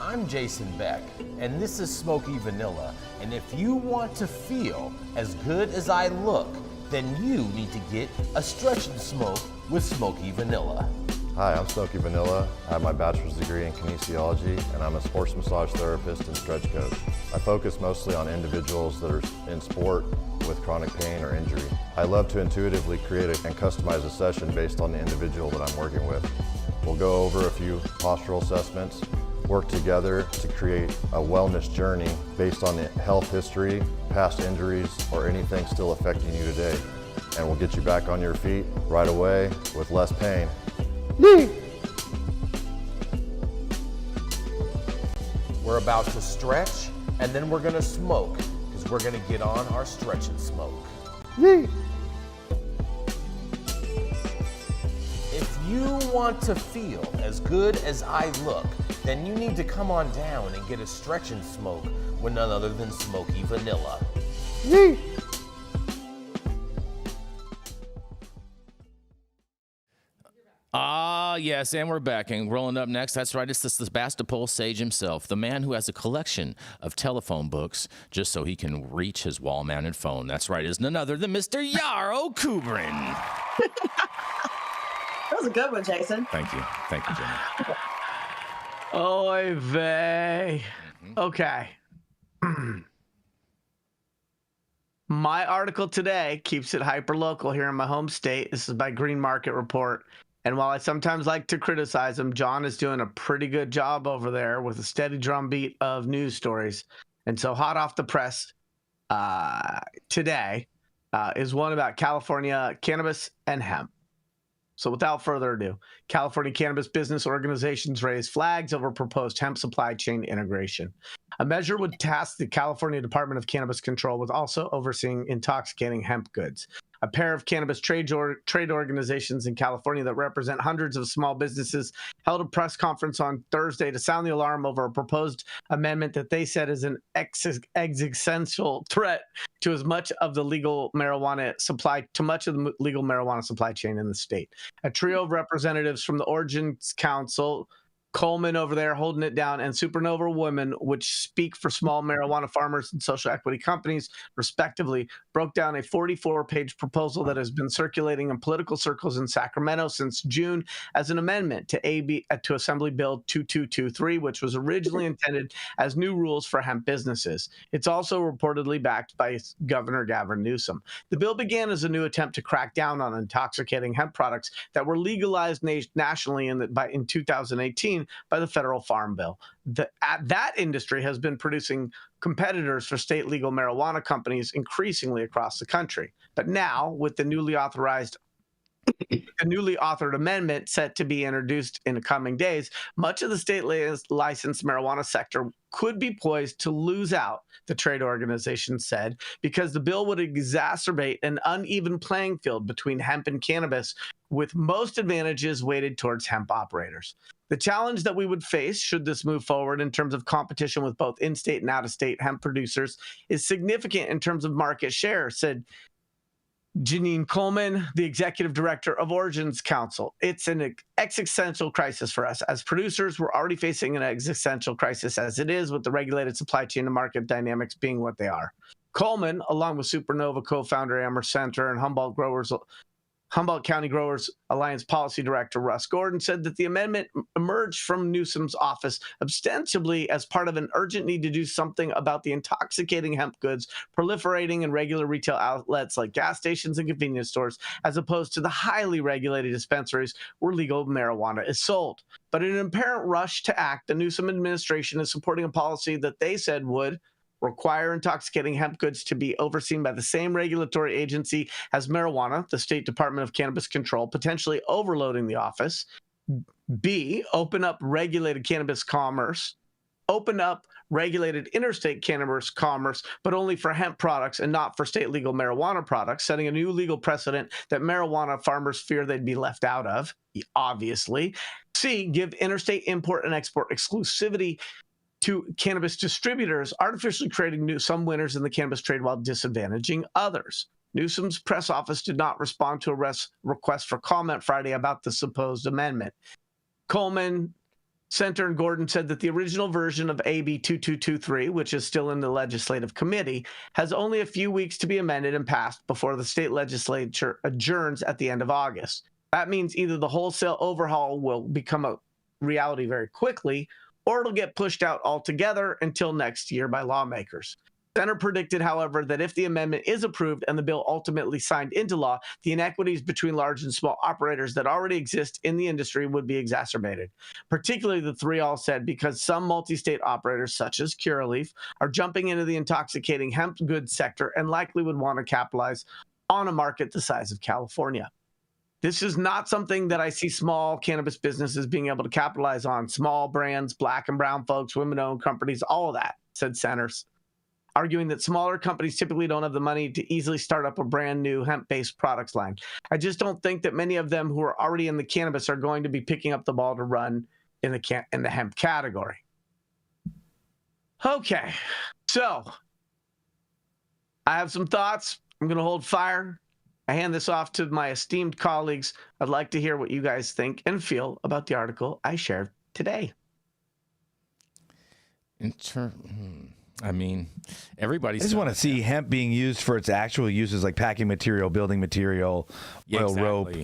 I'm Jason Beck, and this is Smoky Vanilla. And if you want to feel as good as I look, then you need to get a stretch and smoke with Smoky Vanilla. Hi, I'm Smoky Vanilla. I have my bachelor's degree in kinesiology, and I'm a sports massage therapist and stretch coach. I focus mostly on individuals that are in sport with chronic pain or injury. I love to intuitively create and customize a session based on the individual that I'm working with. We'll go over a few postural assessments, work together to create a wellness journey based on the health history, past injuries, or anything still affecting you today. And we'll get you back on your feet right away with less pain. We're about to stretch, and then we're gonna smoke, because we're gonna get on our stretch and smoke. If you want to feel as good as I look, then you need to come on down and get a stretch and smoke with none other than Smoky Vanilla. Ah. Yes, and we're back. And rolling up next, that's right, it's the Sebastopol sage himself, the man who has a collection of telephone books just so he can reach his wall-mounted phone. That's right, is none other than Mr. Yarrow Kubrin. That was a good one, Jason. Thank you. Thank you, Jimmy. Oy vey. Okay. My article today keeps it hyper local here in my home state. This is by Green Market Report. And while I sometimes like to criticize him, John is doing a pretty good job over there with a steady drumbeat of news stories. And so hot off the press today is one about California cannabis and hemp. So without further ado, California cannabis business organizations raise flags over proposed hemp supply chain integration. A measure would task the California Department of Cannabis Control with also overseeing intoxicating hemp goods. A pair of cannabis trade organizations in California that represent hundreds of small businesses held a press conference on Thursday to sound the alarm over a proposed amendment that they said is an existential threat to much of the legal marijuana supply chain in the state. A trio of representatives from the Origins Council, Coleman over there holding it down, and Supernova Women, which speak for small marijuana farmers and social equity companies, respectively, broke down a 44-page proposal that has been circulating in political circles in Sacramento since June as an amendment to Assembly Bill 2223, which was originally intended as new rules for hemp businesses. It's also reportedly backed by Governor Gavin Newsom. The bill began as a new attempt to crack down on intoxicating hemp products that were legalized nationally in 2018 by the federal farm bill. That industry has been producing competitors for state legal marijuana companies increasingly across the country. But now, with the newly authored amendment set to be introduced in the coming days, much of the state licensed marijuana sector could be poised to lose out, the trade organization said, because the bill would exacerbate an uneven playing field between hemp and cannabis, with most advantages weighted towards hemp operators. The challenge that we would face should this move forward in terms of competition with both in-state and out-of-state hemp producers is significant in terms of market share, said Janine Coleman, the executive director of Origins Council. It's an existential crisis for us. As producers, we're already facing an existential crisis as it is, with the regulated supply chain and market dynamics being what they are. Coleman, along with Supernova co-founder Amber Center and Humboldt County Growers Alliance Policy Director Russ Gordon, said that the amendment emerged from Newsom's office ostensibly as part of an urgent need to do something about the intoxicating hemp goods proliferating in regular retail outlets like gas stations and convenience stores, as opposed to the highly regulated dispensaries where legal marijuana is sold. But in an apparent rush to act, the Newsom administration is supporting a policy that they said would require intoxicating hemp goods to be overseen by the same regulatory agency as marijuana, the State Department of Cannabis Control, potentially overloading the office. B, open up regulated interstate cannabis commerce, but only for hemp products and not for state legal marijuana products, setting a new legal precedent that marijuana farmers fear they'd be left out of, obviously. C, give interstate import and export exclusivity to cannabis distributors, artificially creating some winners in the cannabis trade while disadvantaging others. Newsom's press office did not respond to a request for comment Friday about the supposed amendment. Coleman, Center, and Gordon said that the original version of AB 2223, which is still in the legislative committee, has only a few weeks to be amended and passed before the state legislature adjourns at the end of August. That means either the wholesale overhaul will become a reality very quickly, or it'll get pushed out altogether until next year by lawmakers. Center predicted, however, that if the amendment is approved and the bill ultimately signed into law, the inequities between large and small operators that already exist in the industry would be exacerbated. Particularly, the three all said, because some multi-state operators, such as Curaleaf, are jumping into the intoxicating hemp goods sector and likely would want to capitalize on a market the size of California. This is not something that I see small cannabis businesses being able to capitalize on. Small brands, black and brown folks, women-owned companies, all of that, said Centers, arguing that smaller companies typically don't have the money to easily start up a brand new hemp-based products line. I just don't think that many of them who are already in the cannabis are going to be picking up the ball to run in the hemp category. Okay, so I have some thoughts. I'm going to hold fire. I hand this off to my esteemed colleagues. I'd like to hear what you guys think and feel about the article I shared today. I mean, everybody's. I just want to see hemp being used for its actual uses, like packing material, building material, oil rope,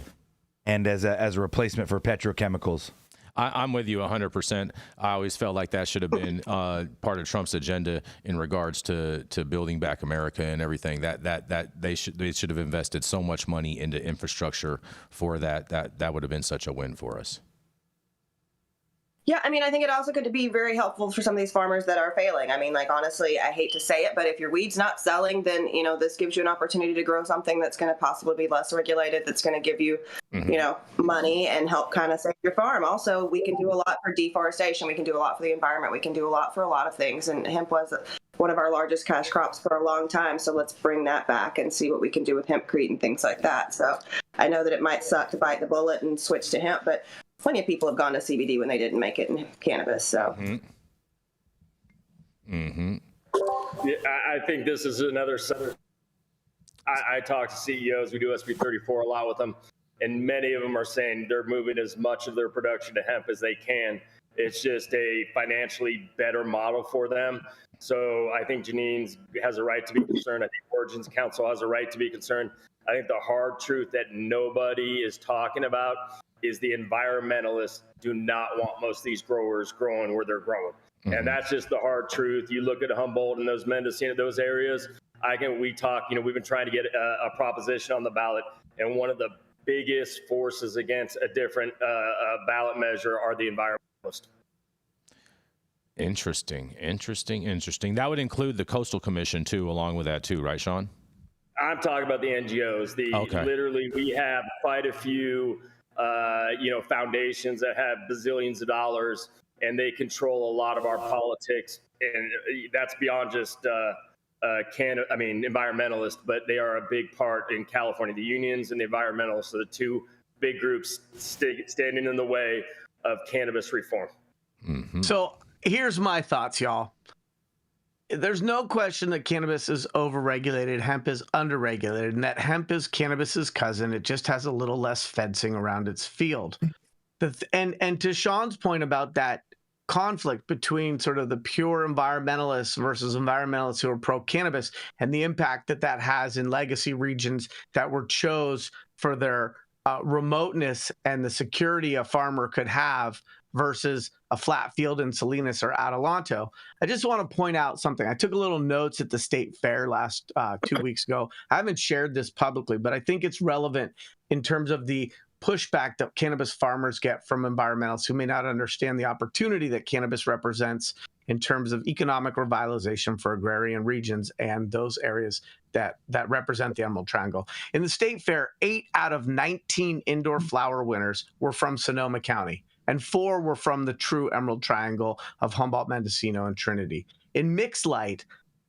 and as a replacement for petrochemicals. I'm with you 100%. I always felt like that should have been part of Trump's agenda in regards to building back America and everything. That they should have invested so much money into infrastructure for that. That would have been such a win for us. Yeah, I mean, I think it also could be very helpful for some of these farmers that are failing. I mean, like, honestly, I hate to say it, but if your weed's not selling, then, you know, this gives you an opportunity to grow something that's going to possibly be less regulated, that's going to give you, you know, money and help kind of save your farm. Also, we can do a lot for deforestation. We can do a lot for the environment. We can do a lot for a lot of things. And hemp was one of our largest cash crops for a long time. So let's bring that back and see what we can do with hempcrete and things like that. So I know that it might suck to bite the bullet and switch to hemp, but plenty of people have gone to CBD when they didn't make it in cannabis. So, yeah, I think this is another. I talk to CEOs. We do SB 34 a lot with them, and many of them are saying they're moving as much of their production to hemp as they can. It's just a financially better model for them. So I think Janine has a right to be concerned. I think Origins Council has a right to be concerned. I think the hard truth that nobody is talking about is the environmentalists do not want most of these growers growing where they're growing. And that's just the hard truth. You look at Humboldt and those Mendocino, those areas, we've been trying to get a proposition on the ballot. And one of the biggest forces against a different ballot measure are the environmentalists. Interesting. That would include the Coastal Commission too, along with that too, right, Sean? I'm talking about the NGOs. Literally, we have quite a few foundations that have bazillions of dollars, and they control a lot of our politics. And that's beyond just environmentalists, but they are a big part in California. The unions and the environmentalists are the two big groups standing in the way of cannabis reform. So here's my thoughts, y'all. There's no question that cannabis is overregulated, hemp is underregulated, and that hemp is cannabis's cousin. It just has a little less fencing around its field. And to Sean's point about that conflict between sort of the pure environmentalists versus environmentalists who are pro-cannabis and the impact that has in legacy regions that were chose for their remoteness and the security a farmer could have versus a flat field in Salinas or Adelanto. I just want to point out something. I took a little notes at the state fair last 2 weeks ago. I haven't shared this publicly, but I think it's relevant in terms of the pushback that cannabis farmers get from environmentalists who may not understand the opportunity that cannabis represents in terms of economic revitalization for agrarian regions and those areas that represent the Emerald Triangle. In the state fair, 8 out of 19 indoor flower winners were from Sonoma County, and 4 were from the true Emerald Triangle of Humboldt, Mendocino, and Trinity. In mixed light,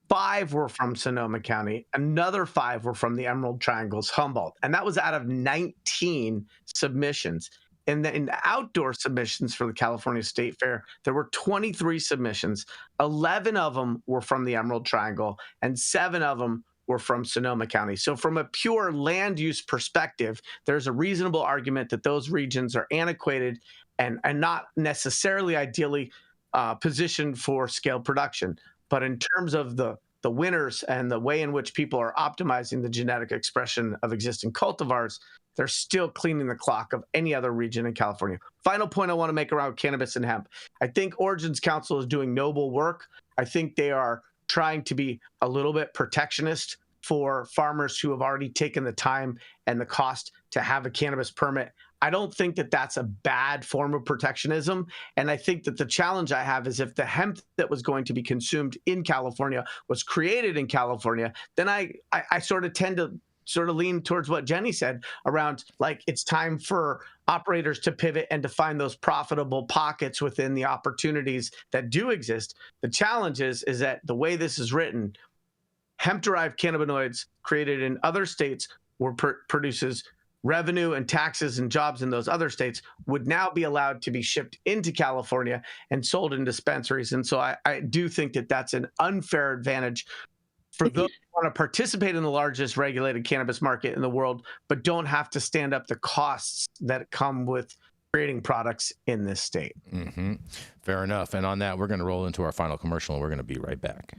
5 were from Sonoma County. Another 5 were from the Emerald Triangle's Humboldt. And that was out of 19 submissions. In the outdoor submissions for the California State Fair, there were 23 submissions. 11 of them were from the Emerald Triangle, and 7 of them were from Sonoma County. So from a pure land use perspective, there's a reasonable argument that those regions are antiquated and not necessarily ideally positioned for scale production. But in terms of the winners and the way in which people are optimizing the genetic expression of existing cultivars, they're still cleaning the clock of any other region in California. Final point I want to make around cannabis and hemp. I think Origins Council is doing noble work. I think they are trying to be a little bit protectionist for farmers who have already taken the time and the cost to have a cannabis permit. I don't think that that's a bad form of protectionism. And I think that the challenge I have is if the hemp that was going to be consumed in California was created in California, then I sort of tend to sort of lean towards what Jenny said around, like, it's time for operators to pivot and to find those profitable pockets within the opportunities that do exist. The challenge is that the way this is written, hemp-derived cannabinoids created in other states where produces revenue and taxes and jobs in those other states would now be allowed to be shipped into California and sold in dispensaries. And so I do think that that's an unfair advantage for those who want to participate in the largest regulated cannabis market in the world, but don't have to stand up the costs that come with creating products in this state. Mm-hmm. Fair enough. And on that, we're going to roll into our final commercial, and we're going to be right back.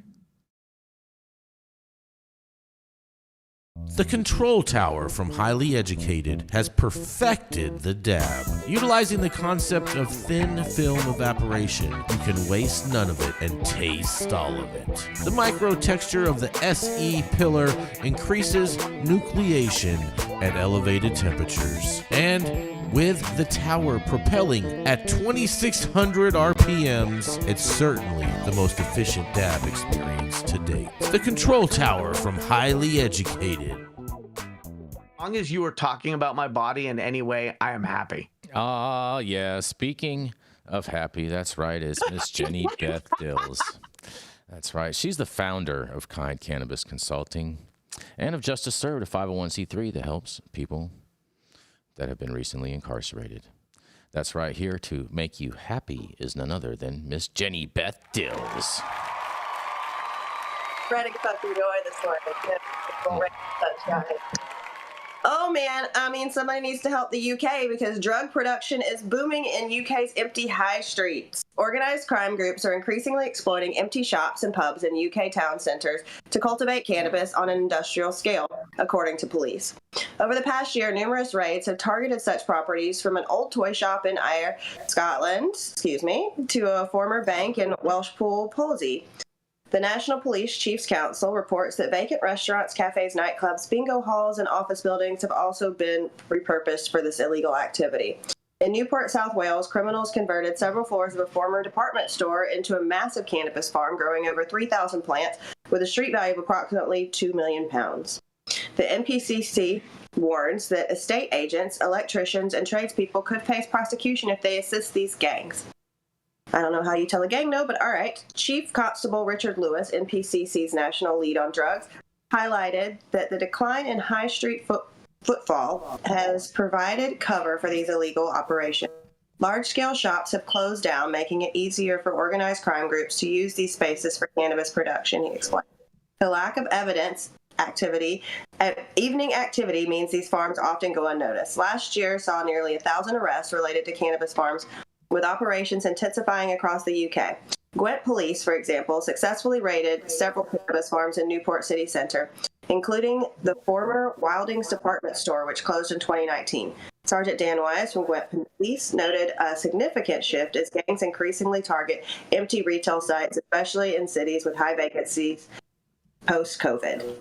The Control Tower from Highly Educated has perfected the dab. Utilizing the concept of thin film evaporation, you can waste none of it and taste all of it. The micro texture of the SE pillar increases nucleation at elevated temperatures. And with the tower propelling at 2,600 RPMs, it's certainly the most efficient dab experience to date. The Control Tower from Highly Educated. As long as you are talking about my body in any way, I am happy. Yeah. Speaking of happy, that's right, is Miss Jenny Beth Dills. That's right. She's the founder of Kind Cannabis Consulting and of Justice Served, a 501c3 that helps people that have been recently incarcerated. That's right, here to make you happy is none other than Miss Jenny Beth Dills. Ready to fucking joy this morning. Oh man, I mean, somebody needs to help the UK because drug production is booming in UK's empty high streets. Organized crime groups are increasingly exploiting empty shops and pubs in UK town centres to cultivate cannabis on an industrial scale, according to police. Over the past year, numerous raids have targeted such properties, from an old toy shop in Ayr, Scotland, to a former bank in Welshpool, Polsey. The National Police Chiefs Council reports that vacant restaurants, cafes, nightclubs, bingo halls, and office buildings have also been repurposed for this illegal activity. In Newport, South Wales, criminals converted several floors of a former department store into a massive cannabis farm growing over 3,000 plants with a street value of approximately £2 million. The NPCC warns that estate agents, electricians, and tradespeople could face prosecution if they assist these gangs. I don't know how you tell a gang no, but all right. Chief Constable Richard Lewis, NPCC's national lead on drugs, highlighted that the decline in high street footfall has provided cover for these illegal operations. Large-scale shops have closed down, making it easier for organized crime groups to use these spaces for cannabis production, he explained. The lack of evening activity means these farms often go unnoticed. Last year saw nearly 1,000 arrests related to cannabis farms, with operations intensifying across the UK. Gwent Police, for example, successfully raided several cannabis farms in Newport City Centre, including the former Wildings department store, which closed in 2019. Sergeant Dan Wise from Gwent Police noted a significant shift as gangs increasingly target empty retail sites, especially in cities with high vacancies post-COVID.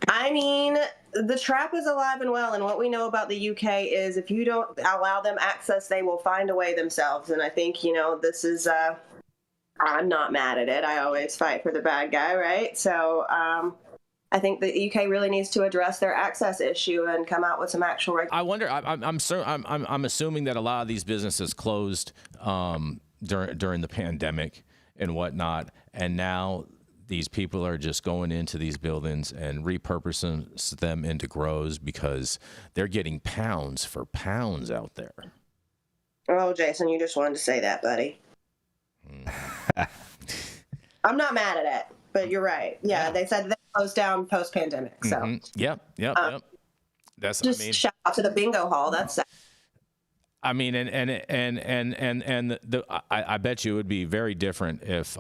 I mean, the trap is alive and well, and what we know about the UK is if you don't allow them access, they will find a way themselves. And I think, this is, I'm not mad at it. I always fight for the bad guy, right? So I think the UK really needs to address their access issue and come out with some actual regulations. I wonder, I'm assuming that a lot of these businesses closed during the pandemic and whatnot, and now these people are just going into these buildings and repurposing them into grows because they're getting pounds for pounds out there. Oh, Jason, you just wanted to say that, buddy. I'm not mad at it, but you're right. Yeah, they said they closed down post-pandemic. So, Yep. That's shout out to the bingo hall. That's sad. I mean, I bet you it would be very different if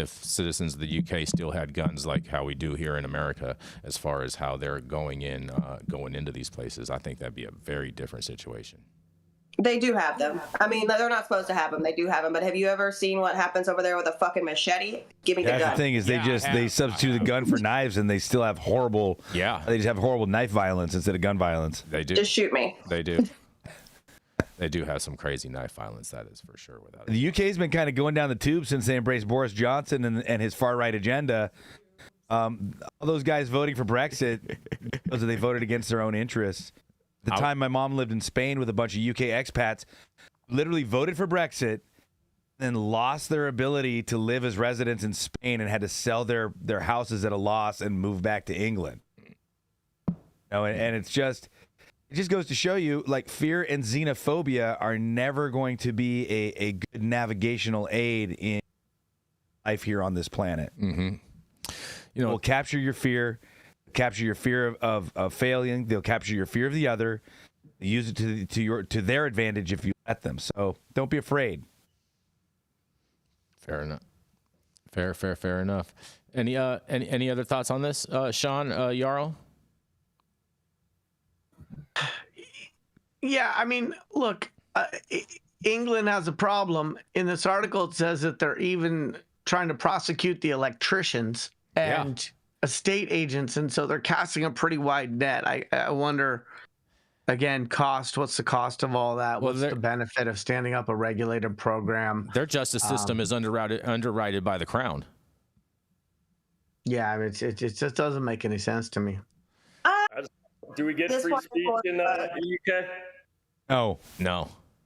citizens of the UK still had guns like how we do here in America, as far as how they're going into these places. I think that'd be a very different situation. They do have them. I mean, they're not supposed to have them. They do have them. But have you ever seen what happens over there with a fucking machete? Give me the gun. That's the thing is they substitute the gun for knives, and they still have horrible. Yeah. They just have horrible knife violence instead of gun violence. They do. Just shoot me. They do. They do have some crazy knife violence, that is for sure. Without the UK's been kind of going down the tube since they embraced Boris Johnson and his far-right agenda. All those guys voting for Brexit, because they voted against their own interests. The time my mom lived in Spain with a bunch of UK expats, literally voted for Brexit, then lost their ability to live as residents in Spain and had to sell their houses at a loss and move back to England. And it's just... It just goes to show you, like, fear and xenophobia are never going to be a good navigational aid in life here on this planet. Mm-hmm. will capture your fear, of failing. They'll capture your fear of the other, use it to their advantage if you let them. So don't be afraid. Fair enough. Fair enough. Any other thoughts on this, Sean, Yarrow? Yeah, I mean, look, England has a problem. In this article, it says that they're even trying to prosecute the electricians and estate agents, and so they're casting a pretty wide net. I wonder, again, cost. What's the cost of all that? What's the benefit of standing up a regulated program? Their justice system is underwritten by the crown. Yeah, I mean, it just doesn't make any sense to me. Do we get free speech in the UK? No.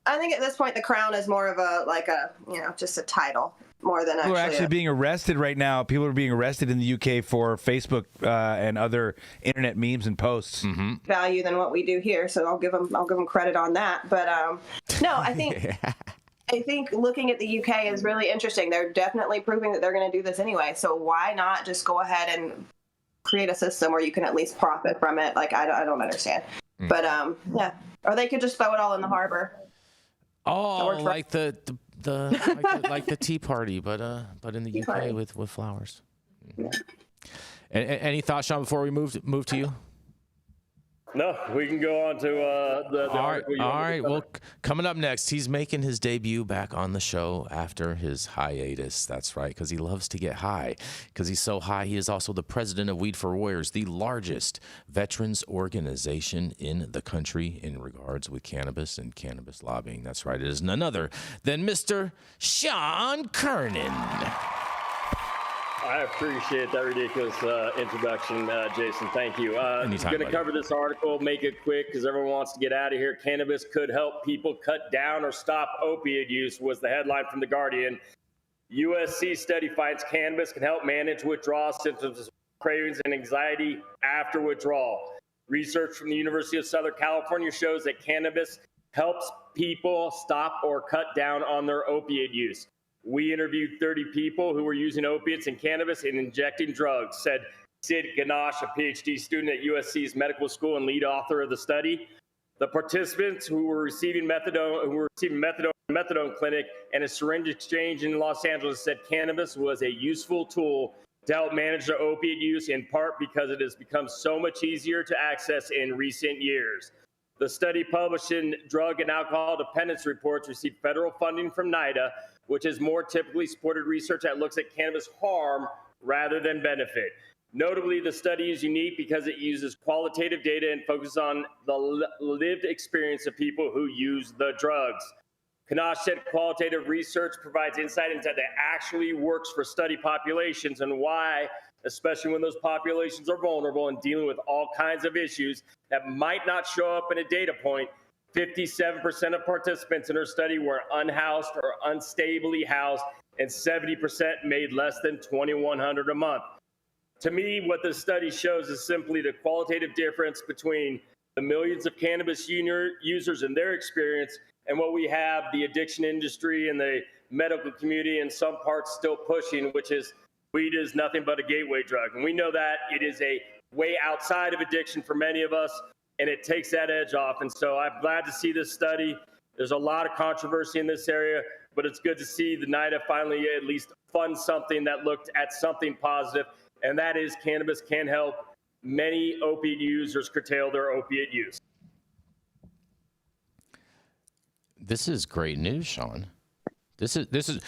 I think at this point the crown is more of just a title more than People are actually being arrested right now. People are being arrested in the UK for Facebook and other internet memes and posts. Value than what we do here. So I'll give them credit on that. But no, I think. I think looking at the UK is really interesting. They're definitely proving that they're going to do this anyway. So why not just go ahead and create a system where you can at least profit from it? Like, I don't understand. But yeah, or they could just throw it all in the harbor. Oh, like the Tea Party, but in the UK with flowers. Yeah. Any thoughts, Sean, before we move to you? No, we can go on to the all right. Well, coming up next, he's making his debut back on the show after his hiatus. That's right, because he loves to get high. Because he's so high, he is also the president of Weed for Warriors, the largest veterans organization in the country in regards with cannabis and cannabis lobbying. That's right, it is none other than Mr. Sean Kiernan. I appreciate that ridiculous introduction, Jason. Thank you. I'm going to cover this article, make it quick because everyone wants to get out of here. Cannabis could help people cut down or stop opiate use was the headline from The Guardian. USC study finds cannabis can help manage withdrawal symptoms, cravings, and anxiety after withdrawal. Research from the University of Southern California shows that cannabis helps people stop or cut down on their opiate use. We interviewed 30 people who were using opiates and cannabis and injecting drugs, said Sid Ganesh, a PhD student at USC's medical school and lead author of the study. The participants who were receiving methadone clinic and a syringe exchange in Los Angeles said cannabis was a useful tool to help manage their opiate use, in part because it has become so much easier to access in recent years. The study, published in Drug and Alcohol Dependence Reports, received federal funding from NIDA, which is more typically supported research that looks at cannabis harm rather than benefit. Notably, the study is unique because it uses qualitative data and focuses on the lived experience of people who use the drugs. Kanash said qualitative research provides insight into that actually works for study populations and why, especially when those populations are vulnerable and dealing with all kinds of issues that might not show up in a data point. 57% of participants in her study were unhoused or unstably housed, and 70% made less than $2,100 a month. To me, what this study shows is simply the qualitative difference between the millions of cannabis users and their experience and what we have the addiction industry and the medical community in some parts still pushing, which is weed is nothing but a gateway drug. And we know that it is a way outside of addiction for many of us, and it takes that edge off. And so I'm glad to see this study. There's a lot of controversy in this area, but it's good to see the NIDA finally at least fund something that looked at something positive, and that is cannabis can help many opiate users curtail their opiate use. This is great news, Sean. This is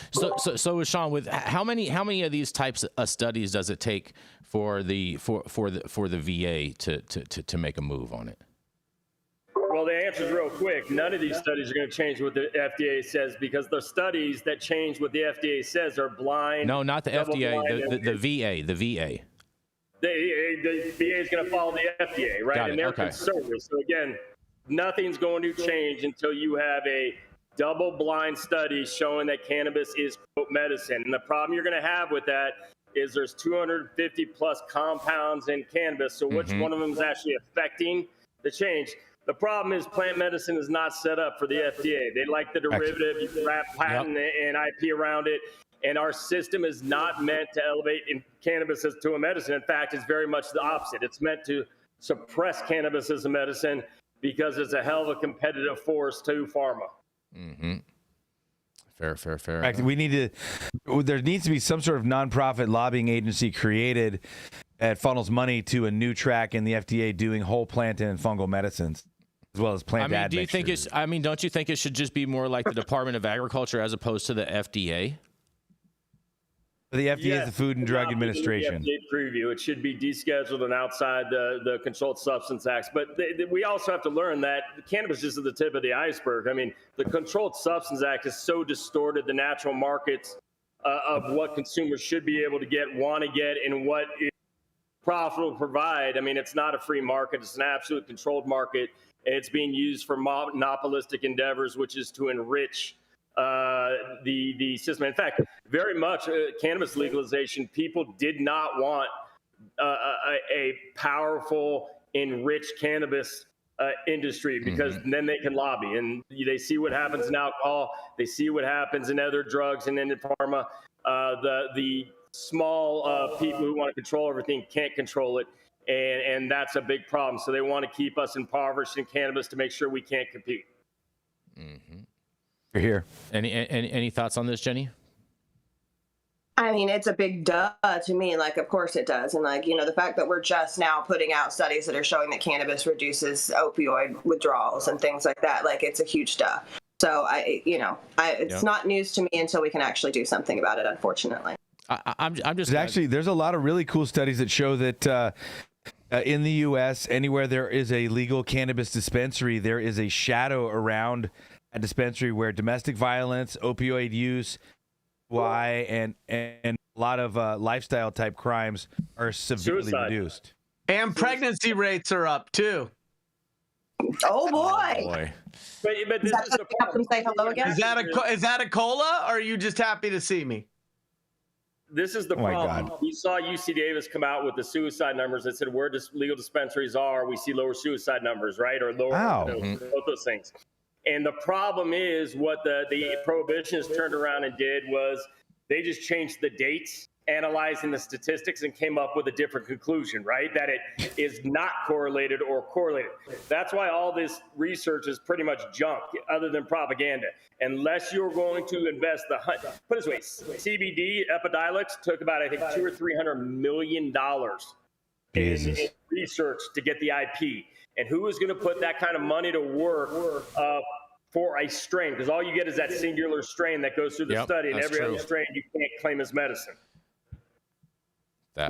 so Sean, with how many of these types of studies does it take for the VA to make a move on it? Well, the answer is real quick. None of these studies are going to change what the FDA says, because the studies that change what the FDA says are blind. No, not the FDA. The VA. The VA. The VA is going to follow the FDA, right? Got it. And they're Okay. conservative. So again, nothing's going to change until you have a double-blind study showing that cannabis is, quote, medicine. And the problem you're going to have with that is there's 250 plus compounds in cannabis. So which one of them is actually affecting the change? The problem is plant medicine is not set up for the FDA. They like the derivative, you wrap patent and IP around it. And our system is not meant to elevate cannabis to a medicine. In fact, it's very much the opposite. It's meant to suppress cannabis as a medicine because it's a hell of a competitive force to pharma. Mm-hmm. Fair. In fact, there needs to be some sort of nonprofit lobbying agency created that funnels money to a new track in the FDA doing whole plant and fungal medicines, as well as plant admixtures. Don't you think it should just be more like the Department of Agriculture as opposed to the FDA? The FDA is the Food and Drug Administration. The FDA preview. It should be descheduled and outside the Controlled Substance Acts. But we also have to learn that cannabis is the tip of the iceberg. I mean, the Controlled Substance Act has so distorted the natural markets of what consumers should be able to get, want to get, and what is profitable to provide. I mean, it's not a free market. It's an absolute controlled market. And it's being used for monopolistic endeavors, which is to enrich the system. In fact, very much cannabis legalization, people did not want a powerful, enriched cannabis industry because then they can lobby. And they see what happens in alcohol. They see what happens in other drugs and in pharma. The small people who want to control everything can't control it. And that's a big problem. So they want to keep us impoverished in cannabis to make sure we can't compete. Mm-hmm. You're here. Any thoughts on this, Jenny? I mean, it's a big duh to me. Like, of course it does. And the fact that we're just now putting out studies that are showing that cannabis reduces opioid withdrawals and things like that. Like, it's a huge duh. So it's not news to me until we can actually do something about it, unfortunately. I'm just there's a lot of really cool studies that show that in the U.S., anywhere there is a legal cannabis dispensary, there is a shadow around a dispensary where domestic violence, opioid use, and a lot of lifestyle type crimes are severely reduced. And pregnancy rates are up too. Oh boy! But this is the problem. Say hello again. Is that a cola, or are you just happy to see me? This is the problem. We saw UC Davis come out with the suicide numbers that said where legal dispensaries are, we see lower suicide numbers, right? Or lower both those things. And the problem is what the prohibitionists turned around and did was they just changed the dates, analyzing the statistics, and came up with a different conclusion, right? That it is not correlated or correlated. That's why all this research is pretty much junk, other than propaganda. Unless you're going to invest put it this way, CBD, Epidiolex took about, I think, $200 or $300 million in research to get the IP. And who is going to put that kind of money to work for a strain? Because all you get is that singular strain that goes through the study, and every other strain you can't claim as medicine.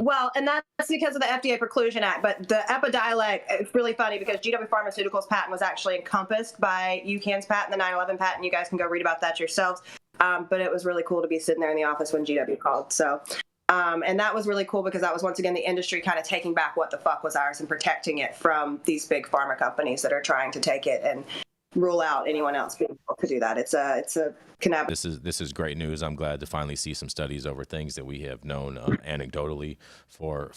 Well, and that's because of the FDA Preclusion Act. But the Epidiolex, it's really funny because GW Pharmaceuticals patent was actually encompassed by UCAN's patent, the 9/11 patent. You guys can go read about that yourselves. But it was really cool to be sitting there in the office when GW called. So, and that was really cool because that was, once again, the industry kind of taking back what the fuck was ours and protecting it from these big pharma companies that are trying to take it and rule out anyone else being able to do that. It's a cannabis. This is great news. I'm glad to finally see some studies over things that we have known anecdotally for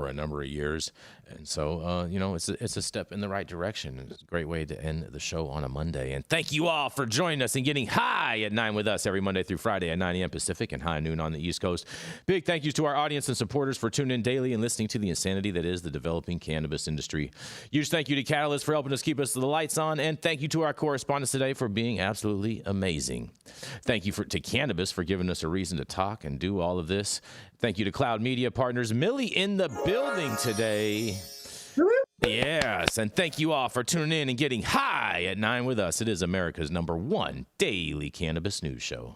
a number of years. And so, it's a step in the right direction. It's a great way to end the show on a Monday. And thank you all for joining us and getting high at 9 with us every Monday through Friday at 9 a.m. Pacific and high noon on the East Coast. Big thank yous to our audience and supporters for tuning in daily and listening to the insanity that is the developing cannabis industry. Huge thank you to Catalyst for helping us keep us the lights on. And thank you to our correspondents today for being absolutely amazing. Thank you to Cannabis for giving us a reason to talk and do all of this. Thank you to Cloud Media Partners. Millie in the building today. Yes, and thank you all for tuning in and getting high at 9 with us. It is America's #1 daily cannabis news show.